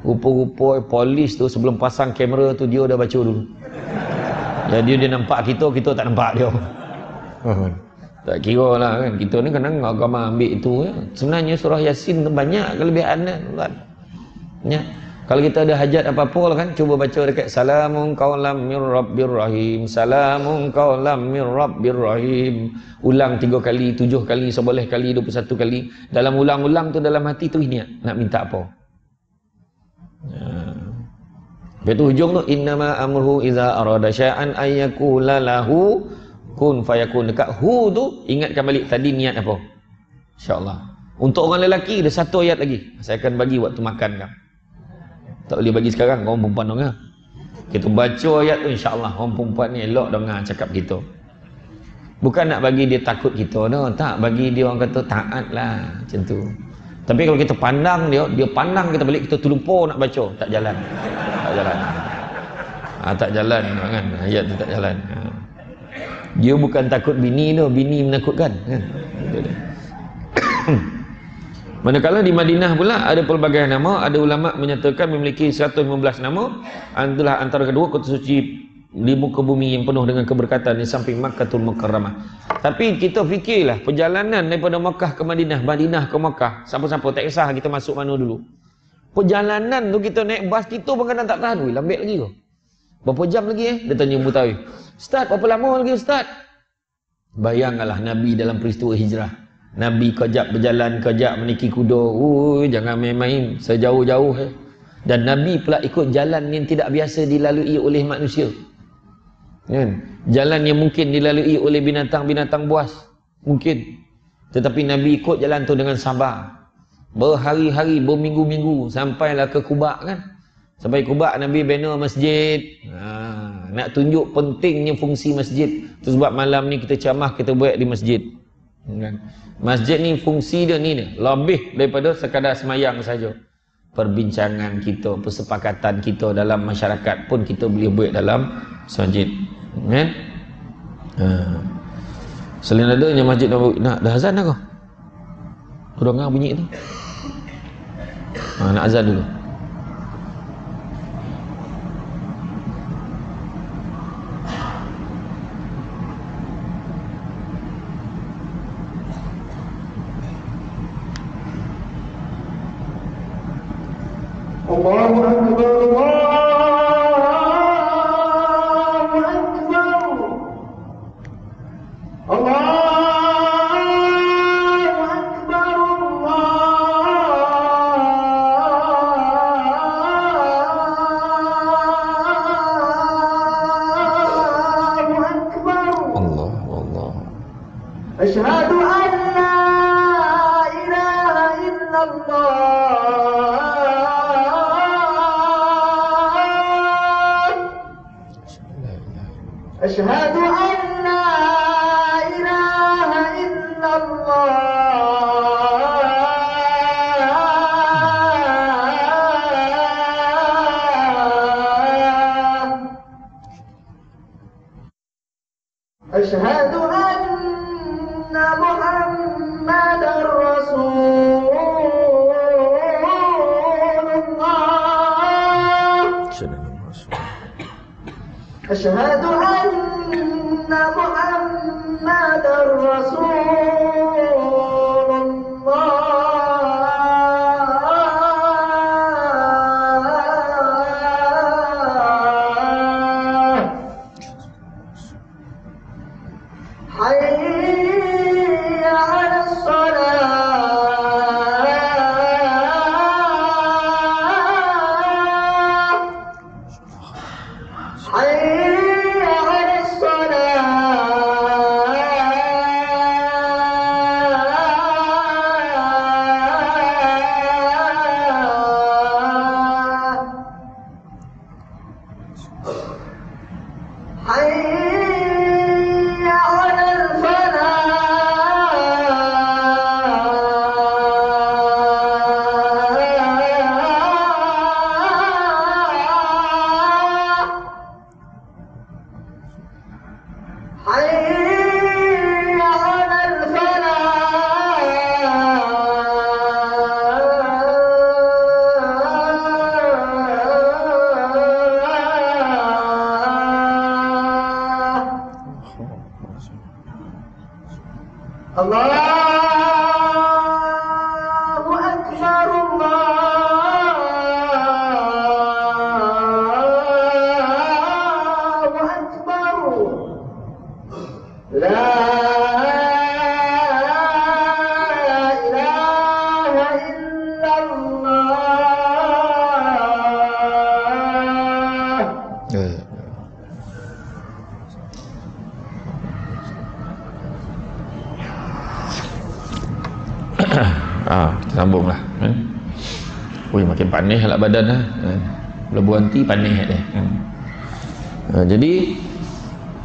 Rupa-rupa polis tu sebelum pasang kamera tu dia dah baca dulu. Jadi dia nampak kita tak nampak dia. Tak kira lah kan. Kita ni kadang agama ambil itu ya. Sebenarnya surah Yasin tu banyak kelebihan kan. Ya. Kalau kita ada hajat apa-apa lah kan, cuba baca dekat salamun qaulam mir rabbir rahim, salamun qaulam mir rabbir rahim. Ulang 3 kali, 7 kali, 11 kali, 21 kali. Dalam ulang-ulang tu dalam hati tu niat nak minta apa. Lepas tu hujung tu innama amruhu iza arada syai'an ayyakula lahu kun fayakun. Dekat hu tu ingatkan balik tadi niat apa, insyaAllah. Untuk orang lelaki ada satu ayat lagi saya akan bagi waktu makan kan. Tak boleh bagi sekarang, orang perempuan dengar. Kita baca ayat tu insyaAllah orang perempuan ni elok dengar cakap kita. Bukan nak bagi dia takut kita no. Tak, bagi dia orang kata taat lah macam tu. Tapi kalau kita pandang dia pandang kita balik, kita terlupa nak baca, tak jalan. Tak jalan. Tak jalan kan, ayat tu tak jalan. Dia bukan takut bini tu, bini menakutkan kan. Manakala di Madinah pula ada pelbagai nama, ada ulama menyatakan memiliki 115 nama. Adalah antara kedua kota suci di muka bumi yang penuh dengan keberkatan di samping Makkahul Mukarramah. Tapi kita fikirlah perjalanan daripada Makkah ke Madinah, Madinah ke Makkah, siapa-siapa tak kisah kita masuk mana dulu. Perjalanan tu kita naik bas kita pun kadang tak tahan. Weh, lambat lagi ke? Berapa jam lagi Dia tanya Mutawi. Ustaz, berapa lama lagi Ustaz? Bayangkanlah Nabi dalam peristiwa hijrah. Nabi kejap berjalan, kejap menaiki kuda. Jangan main-main sejauh-jauh. Dan Nabi pula ikut jalan yang tidak biasa dilalui oleh manusia. Kan? Jalan yang mungkin dilalui oleh binatang-binatang buas. Mungkin. Tetapi Nabi ikut jalan tu dengan sabar. Berhari-hari, berminggu-minggu. Sampailah ke Quba kan. Sampai Quba Nabi bina masjid. Nak tunjuk pentingnya fungsi masjid. Itu sebab malam ni kita ceramah, kita buat di masjid. Masjid ni fungsi dia ni lebih daripada sekadar semayang saja. Perbincangan kita, persepakatan kita dalam masyarakat pun kita boleh buat dalam masjid. Kan? Selain adanya masjid nak dah azan dah kau? Kau dengar bunyi tu? Nak azan dulu. Allahu Akbar, Allahu Akbar, Allah. Asyhadu an la ilaha illallah. أشهد أن لا إله إلا الله أشهد أن محمدا رسول الله أشهد أن محمدا رسول الله حي على الصلاة حي على الصلاة Kita sambung lah. Ui, makin panih lah badan lah. Lebuh nanti panih dia.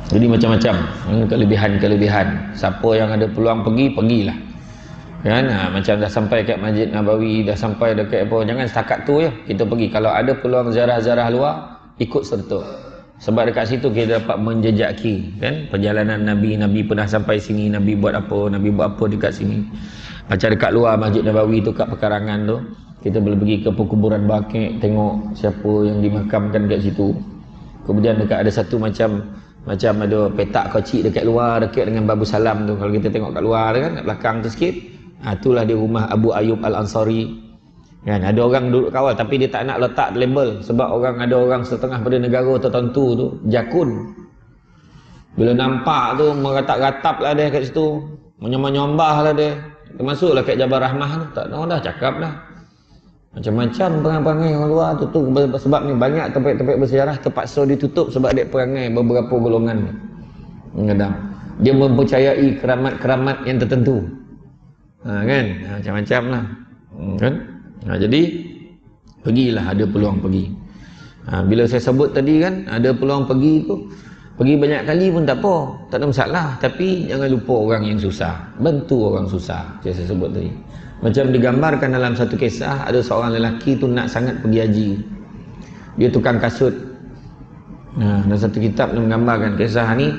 Jadi macam-macam kelebihan. Siapa yang ada peluang pergilah. Kan? Macam dah sampai kat Masjid Nabawi, dah sampai dekat apa, jangan setakat tu je kita pergi. Kalau ada peluang ziarah-ziarah luar, ikut serta. Sebab dekat situ kita dapat menjejaki kan perjalanan Nabi pernah sampai sini, Nabi buat apa dekat sini. Macam dekat luar Masjid Nabawi tu, kat pekarangan tu, kita boleh pergi ke perkuburan Baqi', tengok siapa yang dimakamkan dekat situ. Kemudian dekat ada satu macam ada petak kecil dekat luar, dekat dengan Babu Salam tu. Kalau kita tengok kat luar kan, kat belakang tu sikit, itulah dia rumah Abu Ayyub Al-Ansari. Kan, ada orang duduk kawal tapi dia tak nak letak label sebab ada orang setengah pada negara tertentu tu jakun. Bila nampak tu meratap-ratap lah dia kat situ, menyombah lah dia. Termasuklah kat Jabal Rahmah tu, tak tahu dah cakap dah. Macam-macam perangai orang luar tu sebab ni banyak tempat-tempat bersejarah terpaksa ditutup sebab dia perangai beberapa golongan. Kadang dia mempercayai keramat-keramat yang tertentu. Kan? Macam-macam lah. Kan? Jadi pergilah, ada peluang pergi. Bila saya sebut tadi kan, ada peluang pergi tu, pergi banyak kali pun tak apa, tak ada masalah. Tapi jangan lupa orang yang susah, bantu orang susah. Saya sebut tadi. Macam digambarkan dalam satu kisah, ada seorang lelaki tu nak sangat pergi haji. Dia tukang kasut. Dalam satu kitab dia menggambarkan kisah ni,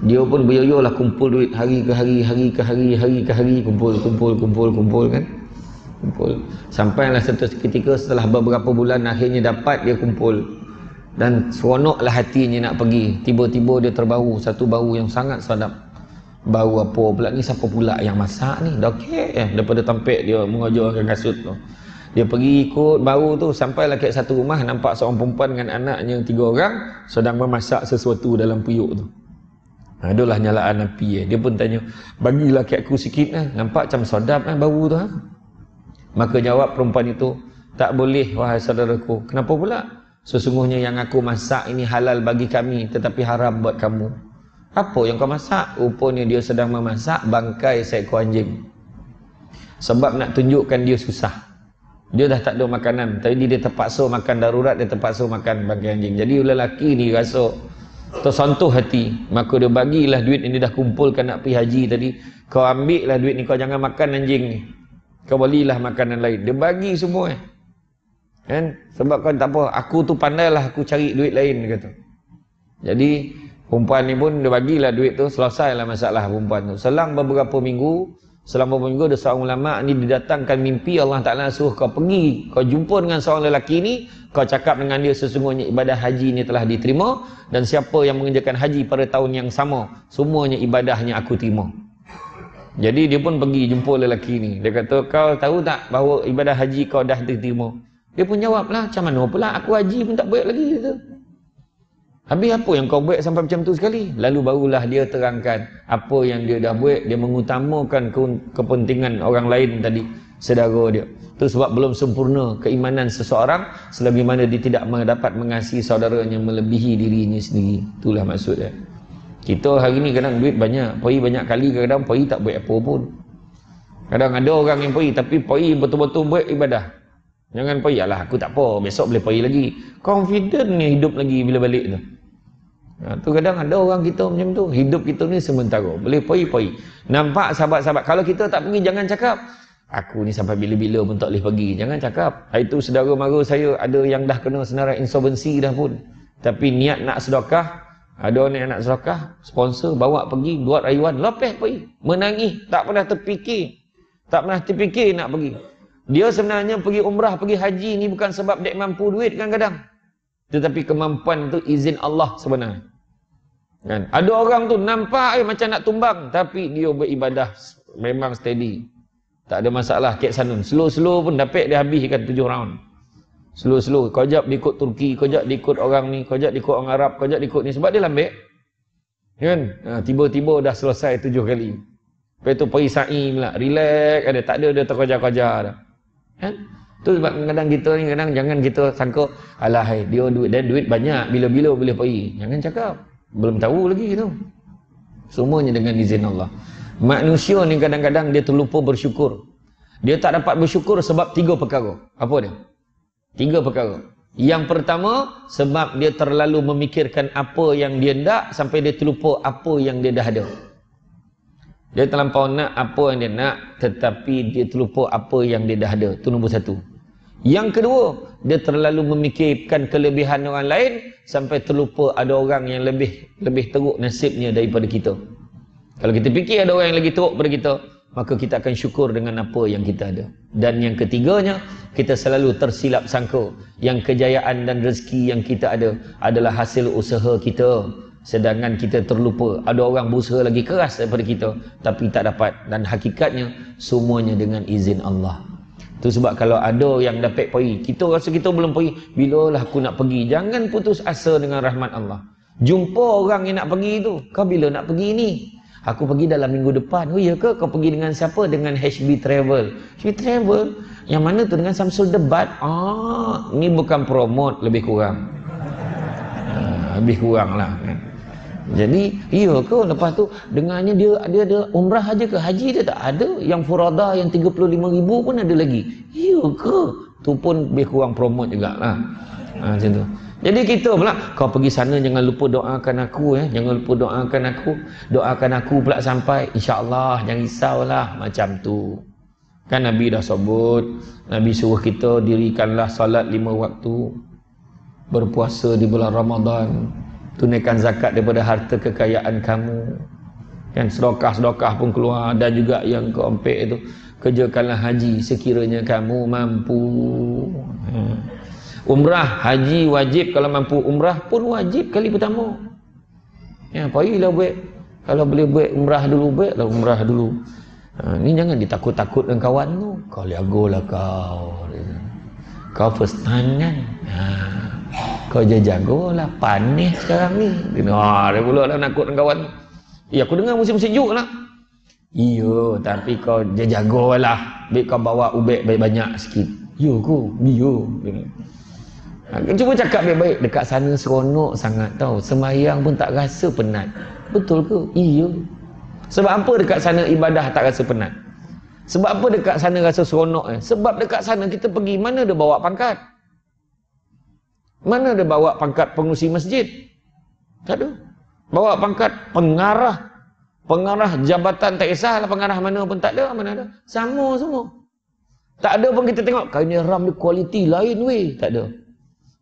dia pun beryoyo lah kumpul duit hari ke hari, kumpul kan. Sampailah satu ketika setelah beberapa bulan akhirnya dapat, dia kumpul dan seronoklah hatinya nak pergi. Tiba-tiba dia terbau satu bau yang sangat sedap. Bau apa pula ni, siapa pula yang masak ni? Dah okey daripada tampik dia mengajarkan kasut tu. Dia pergi ikut bau tu, sampailah ke satu rumah, nampak seorang perempuan dengan anaknya 3 orang sedang memasak sesuatu dalam periuk tu. Adalah nyalaan api. Dia pun tanya, bagilah kat aku sikit nampak macam sedap bau tu. Maka jawab perempuan itu, tak boleh wahai saudaraku. Kenapa pula? Sesungguhnya yang aku masak ini halal bagi kami tetapi haram buat kamu. Apa yang kau masak? Rupanya dia sedang memasak bangkai seekor anjing. Sebab nak tunjukkan dia susah. Dia dah tak ada makanan, tadi dia terpaksa makan darurat, dia terpaksa makan bangkai anjing. Jadi lelaki ni rasa tersentuh hati, maka dia bagilah duit yang dia dah kumpulkan nak pergi haji tadi. Kau ambil lah duit ni, kau jangan makan anjing ni, kau belilah makanan lain. Dia bagi semua kan? Sebab kau tak apa, aku tu pandailah aku cari duit lain, dia kata. Jadi perempuan ni pun dia bagilah duit tu, selesailah masalah perempuan tu. Selang beberapa minggu ada seorang ulama ni didatangkan mimpi, Allah Ta'ala suruh kau pergi, kau jumpa dengan seorang lelaki ni, kau cakap dengan dia sesungguhnya ibadah haji ni telah diterima, dan siapa yang mengerjakan haji pada tahun yang sama, semuanya ibadahnya aku terima. Jadi dia pun pergi jumpa lelaki ni. Dia kata, kau tahu tak bahawa ibadah haji kau dah diterima? Dia pun jawablah, macam mana pula aku haji pun tak buat lagi gitu. Habis apa yang kau buat sampai macam tu sekali? Lalu barulah dia terangkan apa yang dia dah buat. Dia mengutamakan kepentingan orang lain tadi, saudara dia. Itu sebab belum sempurna keimanan seseorang selagi mana dia tidak dapat mengasihi saudaranya melebihi dirinya sendiri. Itulah maksudnya. Kita hari ni kadang duit banyak, pergi banyak kali, kadang pergi tak buat apa pun. Kadang ada orang yang pergi tapi pergi betul-betul buat ibadah. Jangan pergi, alah aku tak apa, besok boleh pergi lagi. Confident ni hidup lagi bila balik tu. Tu kadang ada orang kita macam tu, hidup kita ni sementara, boleh pergi. Nampak sahabat-sahabat, kalau kita tak pergi jangan cakap, aku ni sampai bila-bila pun tak boleh pergi. Jangan cakap. Hari tu saudara mara saya ada yang dah kena senarai insolvensi dah pun. Tapi niat nak sedekah, ada orang yang nak sedekah, sponsor bawa pergi, buat rayuan, lepeh pergi. Menangis, tak pernah terfikir nak pergi. Dia sebenarnya pergi umrah, pergi haji ni bukan sebab dia mampu duit kadang-kadang. Tetapi kemampuan tu izin Allah sebenarnya. Kan? Ada orang tu nampak macam nak tumbang, tapi dia beribadah memang steady. Tak ada masalah, Kek Sanun. Slow-slow pun dapat dia habiskan 7 round. Slow-slow. Kau jap dia ikut Turki, kau jap dia ikut orang ni, kau jap dia ikut orang Arab, kau jap dia ikut ni. Sebab dia lambik. Kan? Tiba-tiba dah selesai 7 kali. Lepas tu pergi sa'i pula. Relax, ada, tak ada dia terkejar-kejar dah. Kan? Tu sebab kadang kita ni, kadang jangan kita sangka, alah dia duit banyak, bila-bila boleh pergi. Jangan cakap. Belum tahu lagi tu. Semuanya dengan izin Allah. Manusia ni kadang-kadang dia terlupa bersyukur. Dia tak dapat bersyukur sebab 3 perkara. Apa dia? 3 perkara. Yang pertama, sebab dia terlalu memikirkan apa yang dia nak sampai dia terlupa apa yang dia dah ada. Dia terlampau nak apa yang dia nak, tetapi dia terlupa apa yang dia dah ada. Itu nombor 1. Yang kedua, dia terlalu memikirkan kelebihan orang lain sampai terlupa ada orang yang lebih teruk nasibnya daripada kita. Kalau kita fikir ada orang yang lagi teruk daripada kita, maka kita akan syukur dengan apa yang kita ada. Dan yang ketiganya, kita selalu tersilap sangka yang kejayaan dan rezeki yang kita ada adalah hasil usaha kita, sedangkan kita terlupa ada orang berusaha lagi keras daripada kita tapi tak dapat, dan hakikatnya semuanya dengan izin Allah. Itu sebab kalau ada yang dapat pergi, kita rasa kita belum pergi, bilalah aku nak pergi. Jangan putus asa dengan rahmat Allah. Jumpa orang yang nak pergi tu, kau bila nak pergi ni? Aku pergi dalam minggu depan. Oh ya ke? Kau pergi dengan siapa? Dengan HB Travel. HB Travel? Yang mana tu? Dengan Samsul Debat. Ni bukan promote, lebih kurang. Lebih kurang lah kan. Jadi, iya ke? Lepas tu, dengarnya dia ada umrah aja ke? Haji dia tak ada. Yang furada yang 35,000 pun ada lagi. Iya ke? Tu pun lebih kurang promote jugalah. Macam tu. Jadi kita pula, kau pergi sana jangan lupa doakan aku ya. Jangan lupa doakan aku. Doakan aku pula sampai, insya-Allah, jangan risaulah. Macam tu. Kan Nabi dah sebut, Nabi suruh kita dirikanlah salat 5 waktu. Berpuasa di bulan Ramadan. Tunaikan zakat daripada harta kekayaan kamu. Kan sedekah-sedekah pun keluar. Dan juga yang keempat itu, kerjakanlah haji sekiranya kamu mampu. Umrah, haji wajib. Kalau mampu umrah pun wajib kali pertama. Ya, pergilah buat. Kalau boleh buat umrah dulu, buatlah umrah dulu. Ni jangan ditakut-takut dengan kawan tu. Kau jagolah kau. Kau first time kan. Kau jagolah. Panis sekarang ni. Dia pula lah nakut dengan kawan. Ya, aku dengar musim sejuk lah. Iya, tapi kau jagolah. Baik kau bawa ubek banyak sikit. Ya ku, biyo. Cuba cakap baik-baik. Dekat sana seronok sangat tau. Sembahyang pun tak rasa penat. Betul ke? Iya. Sebab apa dekat sana ibadah tak rasa penat? Sebab apa dekat sana rasa seronok? Sebab dekat sana kita pergi, mana dia bawa pangkat? Mana dia bawa pangkat pengurusi masjid? Tak ada. Bawa pangkat pengarah. Pengarah jabatan, tak kisahlah pengarah mana pun, tak ada. Mana ada? Sama semua. Tak ada pun kita tengok kain ihram dia kualiti lain weh. Tak ada.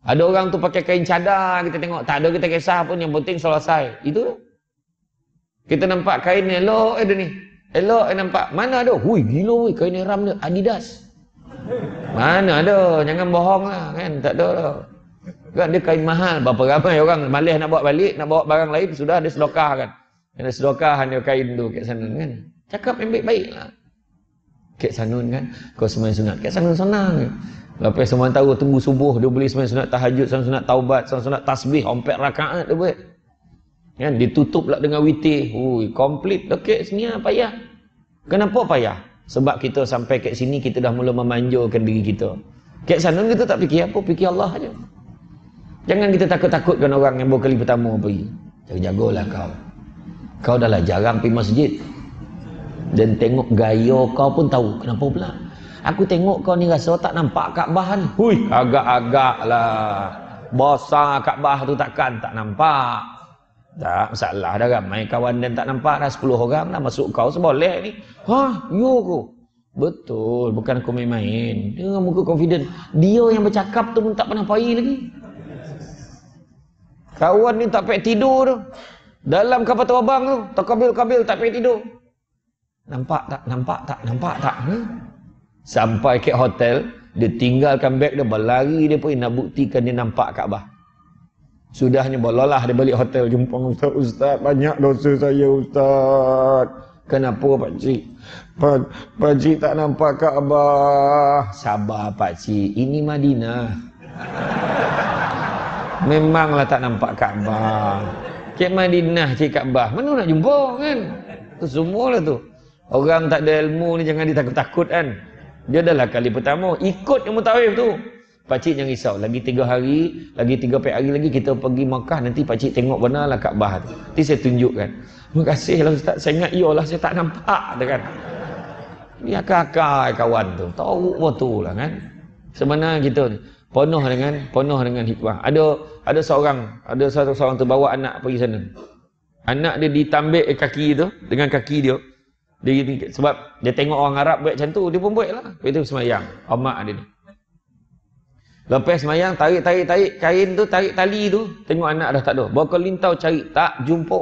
Ada orang tu pakai kain cadar, kita tengok. Tak ada kita kisah pun, yang penting selesai. Itu. Kita nampak kain elok dia ni. Elok nampak. Mana ada? Hui, gila weh kain ihram dia Adidas. Mana ada? Jangan bohong lah kan. Tak ada lah. Kan dia kain mahal. Berapa ramai orang malas nak bawa balik, nak bawa barang lain, sudah ada sedekah kan. Ada sedokahan dia kain tu kat sana kan. Cakap yang baik-baik lah. Kat sana kan. Kau sembahyang sunat. Kat sana senang. Lepas semua tahu tunggu subuh dia boleh sembahyang sunat tahajud, sembahyang sunat taubat, sembahyang sunat tasbih 4 rakaat dia buat. Kan ditutup pula dengan witir. Ui, komplit dekat sini lah payah. Kenapa payah? Sebab kita sampai kat sini kita dah mula memanjakan diri kita. Kat sana kita tak fikir apa, fikir Allah aja. Jangan kita takut-takutkan orang yang baru kali pertama pergi. Jaga-jagalah kau. Kau dah lah jarang pergi masjid. Dan tengok gaya kau pun tahu. Kenapa pula? Aku tengok kau ni rasa tak nampak Kaabah ni. Hui, agak-agak lah. Besar Kaabah tu takkan tak nampak. Tak masalah dah ramai kawan dan tak nampak dah 10 orang dah masuk kau seboleh ni. Hah, yo ku. Betul, bukan aku main-main. Dia dengan muka confident. Dia yang bercakap tu pun tak pernah pergi lagi. Kawan ni tak payah tidur tu. Dalam kapal terbang tu, terkabil-kabil tak payah tidur. Nampak tak? Nampak tak? Nampak tak? Sampai ke hotel, dia tinggalkan beg dia, berlari dia pergi nak buktikan dia nampak Kaabah. Sudahnya berlalah dia balik hotel, jumpa Ustaz. Ustaz, banyak dosa saya Ustaz. Kenapa pakcik? Pakcik tak nampak Kaabah. Sabar pakcik, ini Madinah. Memanglah tak nampak Kaabah. Cik Madinah, cik Kaabah, mana nak jumpa kan? Tu semua lah tu. Orang tak ada ilmu ni jangan ditakut-takut kan. Dia adalah kali pertama ikut yang mutawif tu. Pakcik jangan risau, lagi 3 hari, lagi 3 hari lagi kita pergi Makkah, nanti pakcik tengok benar lah Kaabah tu. Nanti saya tunjukkan. Terima kasih lah Ustaz, saya ingat iyalah saya tak nampak tu kan. Dia kakak kawan tu. Tahu betul lah kan. Sebenarnya kita ni penuh dengan hikmah. Ada seorang tu bawa anak pergi sana. Anak dia ditambik kaki tu dengan kaki dia. Sebab dia tengok orang Arab buat macam tu, dia pun buat lah. Lepas tu semayang. Mak dia ni. Lepas semayang, tarik kain tu, tarik tali tu. Tengok anak dah tak ada. Bawa ke lintau cari, tak jumpa.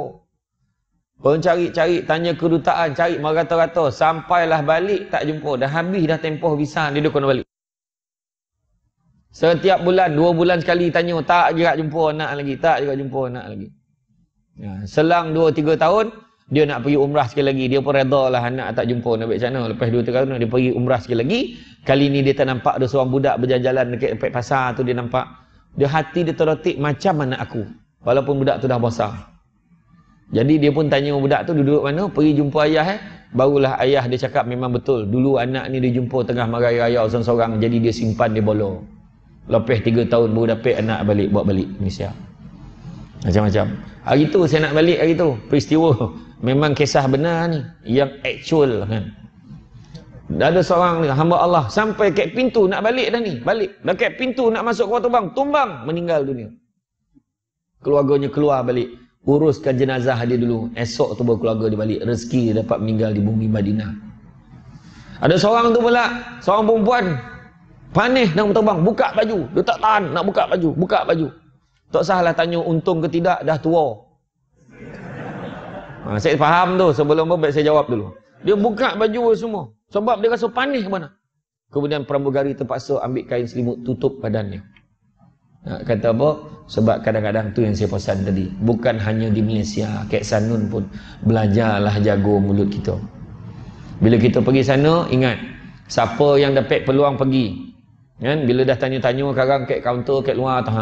Orang cari, tanya kedutaan, cari merata-rata. Sampailah balik, tak jumpa. Dah habis dah tempoh visa, dia kena balik. Setiap bulan, 2 bulan sekali tanya, tak juga jumpa anak lagi. Ya, selang 2-3 tahun, dia nak pergi umrah sekali lagi. Dia pun reda lah anak tak jumpa nak buat macam mana. Lepas 2-3 tahun dia pergi umrah sekali lagi. Kali ni dia tak nampak ada seorang budak berjalan dekat pasar tu, dia nampak. Dia hati dia terdetik macam anak aku. Walaupun budak tu dah besar. Jadi dia pun tanya budak tu duduk mana, pergi jumpa ayah Barulah ayah dia cakap memang betul. Dulu anak ni dia jumpa tengah maraya-raya seorang-seorang, jadi dia simpan di bolo. Lepas 3 tahun baru dapat anak bawa balik Malaysia. Macam-macam. Hari tu saya nak balik hari tu. Peristiwa memang kisah benar ni, yang actual kan. Ada seorang ni, hamba Allah sampai kat pintu nak balik dah ni, dekat pintu nak masuk ke Batu Bang, tumbang, meninggal dunia. Keluarganya keluar balik, uruskan jenazah dia dulu. Esok tu baru keluarga dia balik, rezeki dia dapat meninggal di bumi Madinah. Ada seorang tu pula, seorang perempuan panis nak terbang, buka baju, dia tak tahan nak buka baju. Tak salah tanya untung ke tidak, dah tua. Saya faham tu, sebelum baik saya jawab dulu. Dia buka baju semua sebab dia rasa panis mana. Kemudian pramugari terpaksa ambil kain selimut tutup badannya. Kata apa? Sebab kadang-kadang tu yang saya pesan tadi, bukan hanya di Malaysia, kat Sanun pun belajarlah jaga mulut kita. Bila kita pergi sana, ingat siapa yang dapat peluang pergi kan, bila dah tanya-tanya sekarang kat kaunter kat luar tu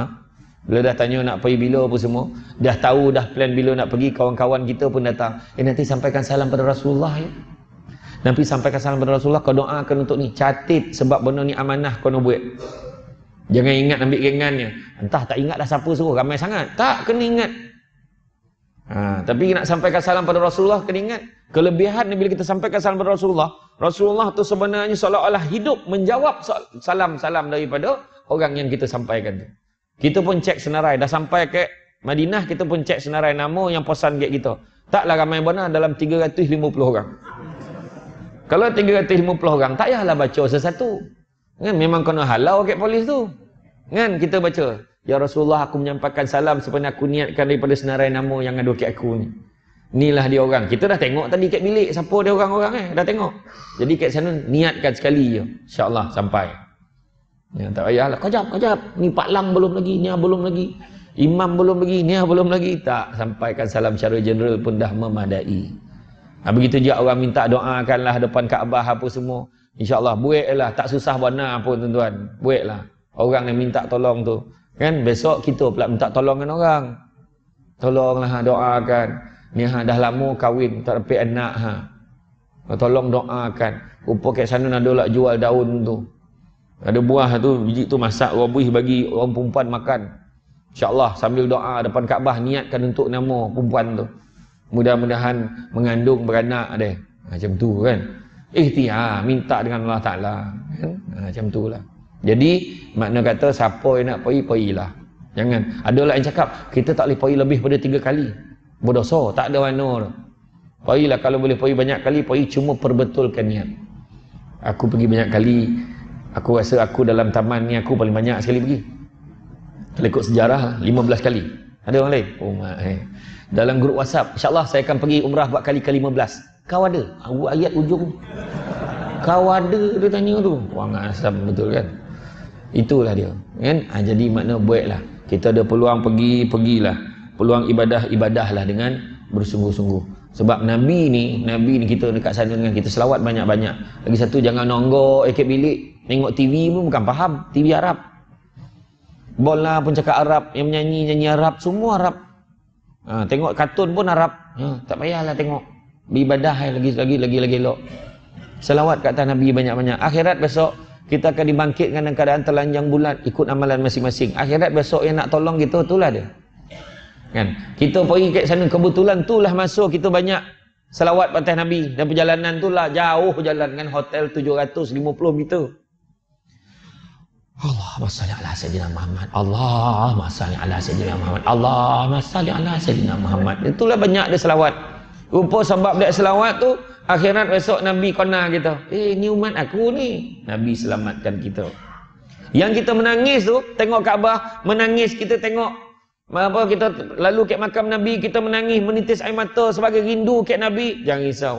bila dah tanya nak pergi bila apa semua, dah tahu dah plan bila nak pergi, kawan-kawan kita pun datang. Nanti sampaikan salam pada Rasulullah ya. Nanti sampaikan salam pada Rasulullah, kau doakan untuk ni, catit sebab benda ni amanah kau nak buat. Jangan ingat ambil gengannya. Entah tak ingat dah siapa suruh, ramai sangat. Tak, kena ingat. Tapi nak sampaikan salam pada Rasulullah kena ingat. Kelebihan ni bila kita sampaikan salam pada Rasulullah, Rasulullah tu sebenarnya seolah-olah hidup menjawab salam-salam daripada orang yang kita sampaikan tu. Kita pun cek senarai, dah sampai ke Madinah, kita pun cek senarai nama yang pesan kat kita. Taklah ramai benar dalam 350 orang. Kalau 350 orang, tak payahlah baca sesatu. Kan memang kena halau kat polis tu. Kan kita baca, ya Rasulullah aku menyampaikan salam sebenarnya aku niatkan daripada senarai nama yang ada kat aku ni. Inilah dia orang. Kita dah tengok tadi kat bilik siapa dia orang-orang dah tengok. Jadi kat sana niatkan sekali je. Insya-Allah sampai. Ya, tak payahlah kejap. Ni Pak Lang belum lagi, ni belum lagi. Imam belum lagi, ni belum lagi. Tak, sampaikan salam secara general pun dah memadai. Begitu juga orang minta doakanlah depan Kaabah apa semua. InsyaAllah buatlah, tak susah benar pun tuan-tuan. Buatlah. Orang yang minta tolong tu. Kan besok kita pula minta tolong dengan orang. Tolonglah doakan. Ni dah lama kahwin, tak dapat anak Tolong doakan. Rupa kat sana ada lah jual daun tu. Ada buah tu, biji tu masak rabih bagi orang perempuan makan. InsyaAllah sambil doa depan Kaabah, niatkan untuk nama perempuan tu. Mudah-mudahan mengandung beranak deh. Macam tu kan. Ikhtiar, minta dengan Allah Ta'ala. Kan? Macam tu lah. Jadi, makna kata siapa yang nak pergilah. Jangan. Ada lah yang cakap, kita tak boleh pergi lebih pada 3 kali. Berdosa, tak ada mana tu. Pergilah, kalau boleh pergi banyak kali, pergi cuma perbetulkan niat. Aku pergi banyak kali. Aku rasa aku dalam taman ni aku paling banyak sekali pergi. Kalau ikut sejarah 15 kali. Ada orang lain? Oh mak dalam grup WhatsApp, insya-Allah saya akan pergi umrah buat kali ke-15. Kau ada? Ayat ujung. Kau ada dia tanya tu. Wang asam betul kan? Itulah dia. Kan? Jadi makna buatlah. Kita ada peluang pergilah. Peluang ibadahlah dengan bersungguh-sungguh. Sebab Nabi ni kita dekat sana dengan kita selawat banyak-banyak. Lagi satu, jangan nonggok kat bilik. Tengok TV pun bukan faham. TV Arab. Bola pun cakap Arab. Yang menyanyi Arab. Semua Arab. Tengok kartun pun Arab. Tak payahlah tengok. Beribadah lagi elok. Selawat kat atas Nabi banyak-banyak. Akhirat besok kita akan dibangkitkan dalam keadaan telanjang bulat. Ikut amalan masing-masing. Akhirat besok yang nak tolong kita, itulah dia. Kan? Kita pergi kat sana kebetulan itulah masa kita banyak selawat atas Nabi. Dan perjalanan tu lah jauh jalan dengan hotel 750 meter. Allahumma salli ala sayyidina Muhammad. Allahumma salli ala sayyidina Muhammad. Allahumma salli ala sayyidina Muhammad. Itulah banyak dia selawat. Rupa sebab dia selawat tu, akhirat besok Nabi kona kita. Ni umat aku ni. Nabi selamatkan kita. Yang kita menangis tu, tengok Kaabah, menangis kita tengok apa kita lalu kat makam Nabi, kita menangis menitis air mata sebagai rindu kat Nabi. Jangan risau.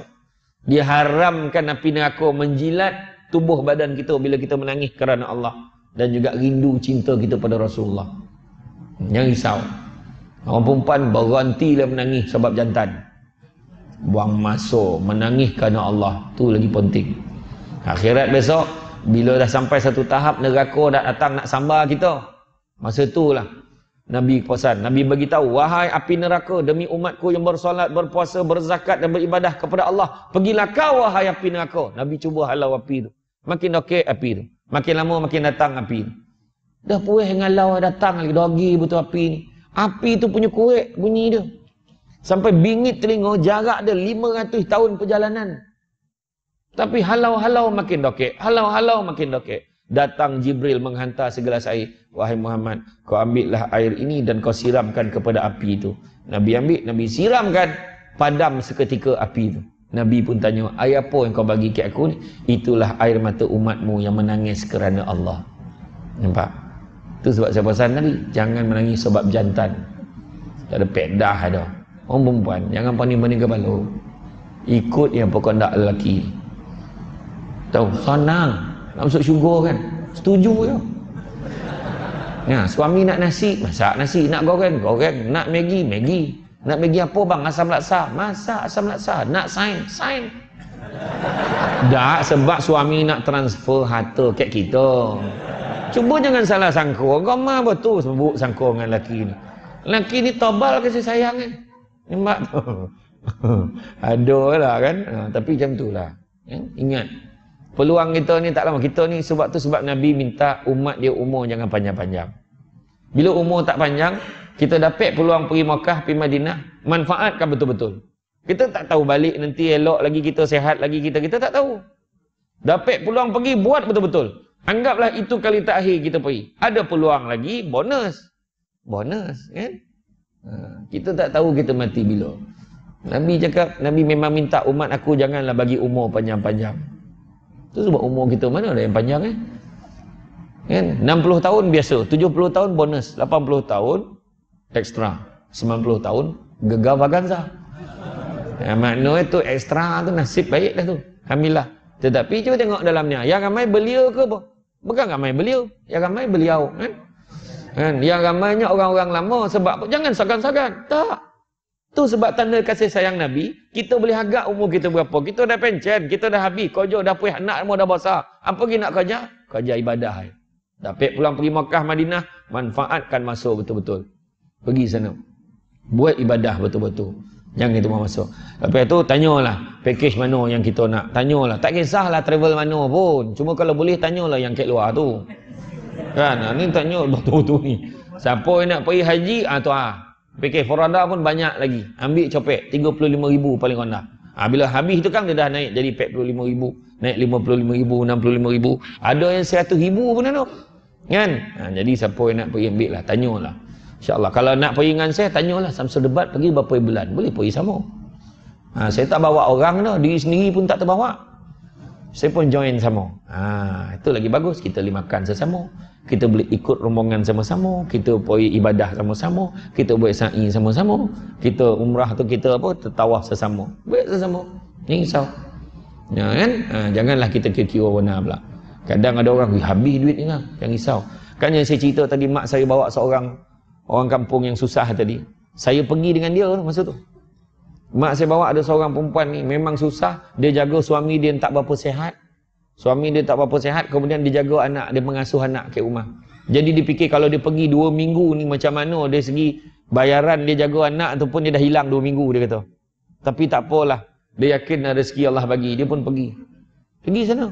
Dia haramkan api neraka menjilat tubuh badan kita bila kita menangis kerana Allah. Dan juga rindu cinta kita pada Rasulullah. Jangan risau. Orang perempuan berhentilah menangis sebab jantan. Buang masa menangis kerana Allah. Tu lagi penting. Akhirat besok, bila dah sampai satu tahap neraka dah datang nak sambar kita, masa itulah Nabi pesan, Nabi bagi tahu, wahai api neraka, demi umatku yang bersolat, berpuasa, berzakat dan beribadah kepada Allah, pergilah kau wahai api neraka. Nabi cuba halau api tu. Makin dokek api tu. Makin lama makin datang api tu. Dah puih ngalau datang lagi dogi betul api ni. Api tu punya kuat bunyi dia. Sampai bingit telinga, jarak dia 500 tahun perjalanan. Tapi halau-halau makin dokek. Halau-halau makin dokek. Datang Jibril menghantar segelas air. Wahai Muhammad, kau ambillah air ini dan kau siramkan kepada api itu. Nabi ambil, Nabi siramkan, padam seketika api itu. Nabi pun tanya, air apa yang kau bagi ke aku ni? Itulah air mata umatmu yang menangis kerana Allah. Nampak? Itu sebab saya pesan tadi, jangan menangis sebab jantan. Tak ada pedah ada. Orang perempuan, jangan paning-paning kepala. Ikut yang pokok nak lelaki. Tahu, senang. Nak masuk syurga kan? Setuju je. Ya, suami nak nasi, masak nasi. Nak goreng, goreng. Nak Maggi, Maggi. Nak Maggi apa bang? Asam laksa. Masak asam laksa. Nak sain. Tak, sebab suami nak transfer harta kat kita. Cuba jangan salah sangka. Agama betul sebut sangka dengan lelaki ni. Lelaki ni tobal kasih sayang kan? Nampak? Ada lah kan? Tapi macam tu lah. Ingat. Peluang kita ni tak lama. Kita ni sebab tu sebab Nabi minta umat dia umur jangan panjang-panjang. Bila umur tak panjang, kita dapat peluang pergi Makkah, pergi Madinah, manfaatkan betul-betul. Kita tak tahu balik nanti elok lagi kita, sehat lagi kita tak tahu. Dapat peluang pergi, buat betul-betul. Anggaplah itu kali terakhir kita pergi. Ada peluang lagi, bonus. Bonus, kan? Kita tak tahu kita mati bila. Nabi cakap, Nabi memang minta umat aku janganlah bagi umur panjang-panjang. Itu sebab umur kita mana ada yang panjang kan? 60 tahun biasa, 70 tahun bonus, 80 tahun ekstra, 90 tahun gegar vaganza. Makna itu ekstra tu nasib baik dah tu. Alhamdulillah. Tetapi cuba tengok dalamnya, yang ramai belia ke apa? Bukan ramai beliau, yang ramai beliau kan? Yang ramainya orang-orang lama. Sebab apa? Jangan sagan-sagan. Tak. Tu sebab tanda kasih sayang Nabi. Kita boleh agak umur kita berapa. Kita dah pencen, kita dah habis. Kerja dah puih, anak semua dah besar. Apa lagi nak kerja? Kerja ibadah. Dapat pulang pergi Makkah, Madinah, manfaatkan masa betul-betul. Pergi sana. Buat ibadah betul-betul. Jangan kita mau masuk. Lepas tu tanyalah package mana yang kita nak. Tanyalah. Tak kisahlah travel mana pun. Cuma kalau boleh tanyalah yang kat luar tu. Kan? Ni tanya betul-betul ni. Siapa yang nak pergi haji, tu package Forada pun banyak lagi. Ambil copet 35,000 paling rendah. Bila habis tu kan dia dah naik jadi 45,000, naik 55,000, 65,000. Ada yang 100,000 pun ada. Kan? Jadi siapa yang nak pergi ambil lah, tanyalah. InsyaAllah. Kalau nak pergi dengan saya, tanyalah Samsul Debat pergi berapa bulan. Boleh pergi sama. Saya tak bawa orang dah. Diri sendiri pun tak terbawa. Saya pun join sama. Itu lagi bagus. Kita boleh makan sesama. Kita boleh ikut rombongan sama-sama. Kita pergi ibadah sama-sama. Kita buat sa'i sama-sama. Kita umrah tu kita tertawaf sesama. Buat sesama. Jangan risau. Ya, kan? Janganlah kita kira-kira warna pula. Kadang ada orang, habis duit ni lah. Jangan risau. Kan yang saya cerita tadi, mak saya bawa seorang orang kampung yang susah tadi. Saya pergi dengan dia masa tu. Mak saya bawa ada seorang perempuan ni, memang susah. Dia jaga suami dia tak berapa sihat. Suami dia tak berapa sihat, kemudian dia jaga anak, dia mengasuh anak kat rumah. Jadi dia fikir kalau dia pergi 2 minggu ni macam mana dari segi bayaran dia jaga anak tu pun dia dah hilang 2 minggu dia kata. Tapi tak apalah. Dia yakin ada rezeki Allah bagi, dia pun pergi. Pergi sana.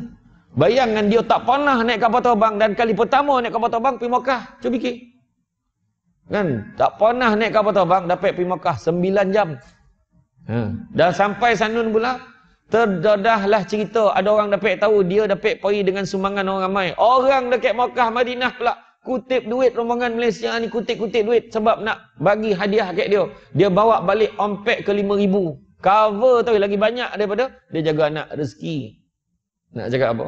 Bayangkan dia tak pernah naik kapal terbang dan kali pertama naik kapal terbang pergi Makkah. Cuba fikir. Kan? Tak pernah naik kapal terbang dapat pergi Makkah 9 jam. Dah sampai sanun pula, terdadahlah cerita ada orang dapat tahu dia dapat pergi dengan sumbangan orang ramai. Orang dekat Makkah Madinah pula kutip duit rombongan Malaysia ni, kutip-kutip duit sebab nak bagi hadiah kat dia. Dia bawa balik ompek ke 5,000. Cover tu lagi banyak daripada dia jaga anak rezeki. Nak cakap apa?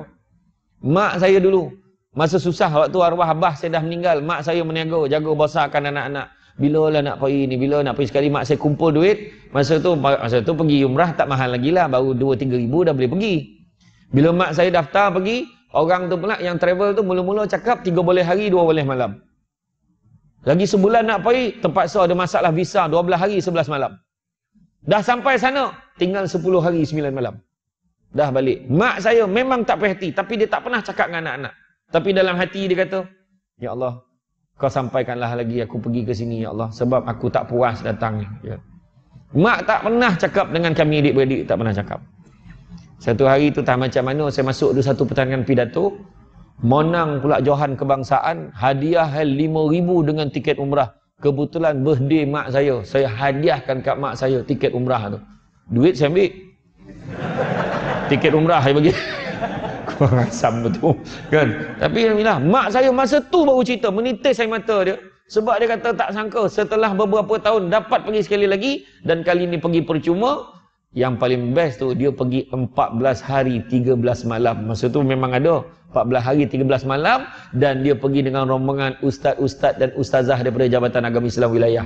Mak saya dulu masa susah waktu arwah abah saya dah meninggal, mak saya meniaga, jaga besarkan anak-anak. Bila lah nak pergi ni, bila nak pergi sekali mak saya kumpul duit. Masa tu pergi umrah tak mahal lagi lah, baru 2-3 ribu dah boleh pergi. Bila mak saya daftar pergi, orang tu pula yang travel tu mula-mula cakap 3 boleh hari 2 boleh malam. Lagi sebulan nak pergi, terpaksa ada masalah visa 12 hari 11 malam. Dah sampai sana, tinggal 10 hari 9 malam. Dah balik. Mak saya memang tak perhati, tapi dia tak pernah cakap dengan anak-anak. Tapi dalam hati dia kata, ya Allah, kau sampaikanlah lagi aku pergi ke sini ya Allah, sebab aku tak puas datangnya. Ya. Mak tak pernah cakap dengan kami adik-beradik, tak pernah cakap. Satu hari tu tak macam mana, saya masuk ada satu pertandingan pidato, menang pula johan kebangsaan, hadiah 5,000 dengan tiket umrah. Kebetulan birthday mak saya hadiahkan kat mak saya tiket umrah tu. Duit saya ambil. Tiket umrah saya bagi. Kurang asam betul kan. Tapi alhamdulillah mak saya masa tu baru cerita, menitis air mata dia, sebab dia kata tak sangka setelah beberapa tahun dapat pergi sekali lagi, dan kali ni pergi percuma. Yang paling best tu dia pergi 14 hari 13 malam. Masa tu memang ada 14 hari 13 malam, dan dia pergi dengan rombongan ustaz-ustaz dan ustazah daripada Jabatan Agama Islam Wilayah.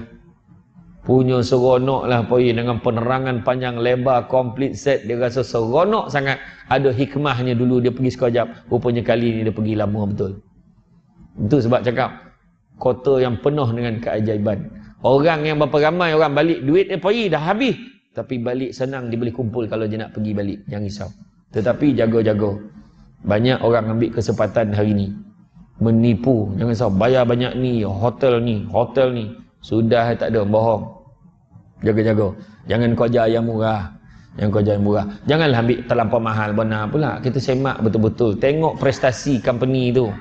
Punya seronok lah pergi dengan penerangan panjang lebar, komplit set. Dia rasa seronok sangat. Ada hikmahnya dulu dia pergi sekejap. Rupanya kali ni dia pergi lama betul. Itu sebab cakap kota yang penuh dengan keajaiban. Orang yang berapa ramai orang balik, duit dia pergi dah habis. Tapi balik senang dia boleh kumpul kalau dia nak pergi balik. Jangan risau. Tetapi jaga-jaga. Banyak orang ambil kesempatan hari ni. Menipu. Jangan risau. Bayar banyak ni, hotel ni. Sudah tak ada, bohong. Jaga-jaga. Jangan kau ajar yang murah. Janganlah ambil terlampau mahal benar pula. Kita semak betul-betul. Tengok prestasi company tu.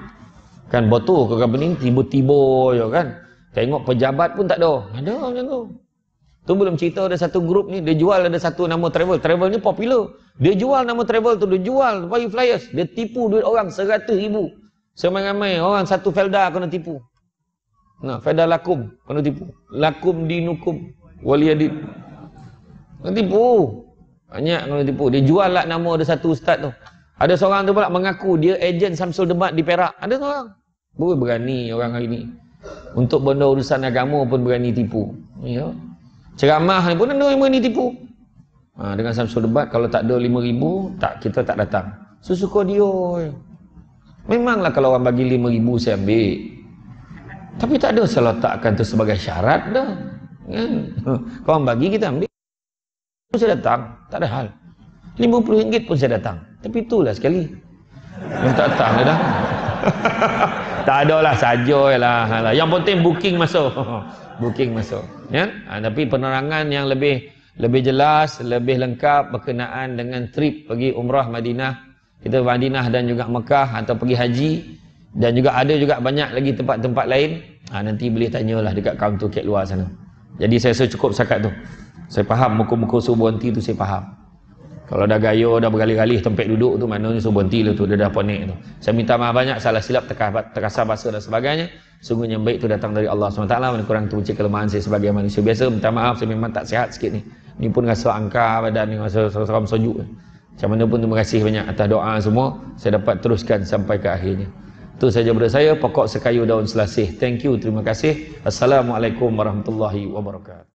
Kan betul ke company tiba-tiba je kan. Tengok pejabat pun tak ada. Ada macam tu. Tu belum cerita ada satu grup ni, dia jual ada satu nama travel. Travel ni popular. Dia jual nama travel tu, dia jual bagi flyers. Dia tipu duit orang 100,000. Semai-ramai orang satu Felda kena tipu. Nah, Felda Lakum kena tipu. Lakum dinukum waliyadid. Kena tipu. Banyak kena tipu. Dia jual lah nama ada satu ustaz tu. Ada seorang tu pula mengaku dia ejen Samsul Debat di Perak. Ada seorang. Berani orang hari ni. Untuk benda urusan agama pun berani tipu. Ya. Ceramah ni pun ada yang berani tipu. Dengan Samsul Debat, kalau tak ada 5,000, kita tak datang. Sesuka dia. Memanglah kalau orang bagi 5,000 saya ambil. Tapi tak ada saya letakkan tu sebagai syarat dah. Kan? Kalau orang bagi kita ambil. Saya datang, tak ada hal. RM50 pun saya datang. Tapi itulah sekali. Yang tak datang dia dah. Tak ada lah, saja lah. Yang penting booking masuk. Booking masuk. Ya? Tapi penerangan yang lebih jelas, lebih lengkap berkenaan dengan trip pergi umrah Madinah. Kita Madinah dan juga Mekah atau pergi haji. Dan juga ada juga banyak lagi tempat-tempat lain. Nanti boleh tanyalah dekat kaunter kat luar sana. Jadi saya rasa cukup setakat tu. Saya faham muka-muka suruh berhenti tu saya faham. Kalau dah gaya, dah bergalih-galih tempat duduk tu, maknanya suruh berhenti lah tu, dia dah panik tu. Saya minta maaf banyak, salah silap, terkasar bahasa dan sebagainya. Sungguh yang baik tu datang dari Allah SWT. Mana kurang tu ucap kelemahan saya sebagai manusia biasa. Minta maaf, saya memang tak sihat sikit ni. Ni pun rasa angka badan ni, rasa seram sejuk. Macam mana pun terima kasih banyak atas doa semua. Saya dapat teruskan sampai ke akhirnya. Itu saja daripada saya, pokok sekayu daun selasih. Thank you, terima kasih. Assalamualaikum warahmatullahi wabarakatuh.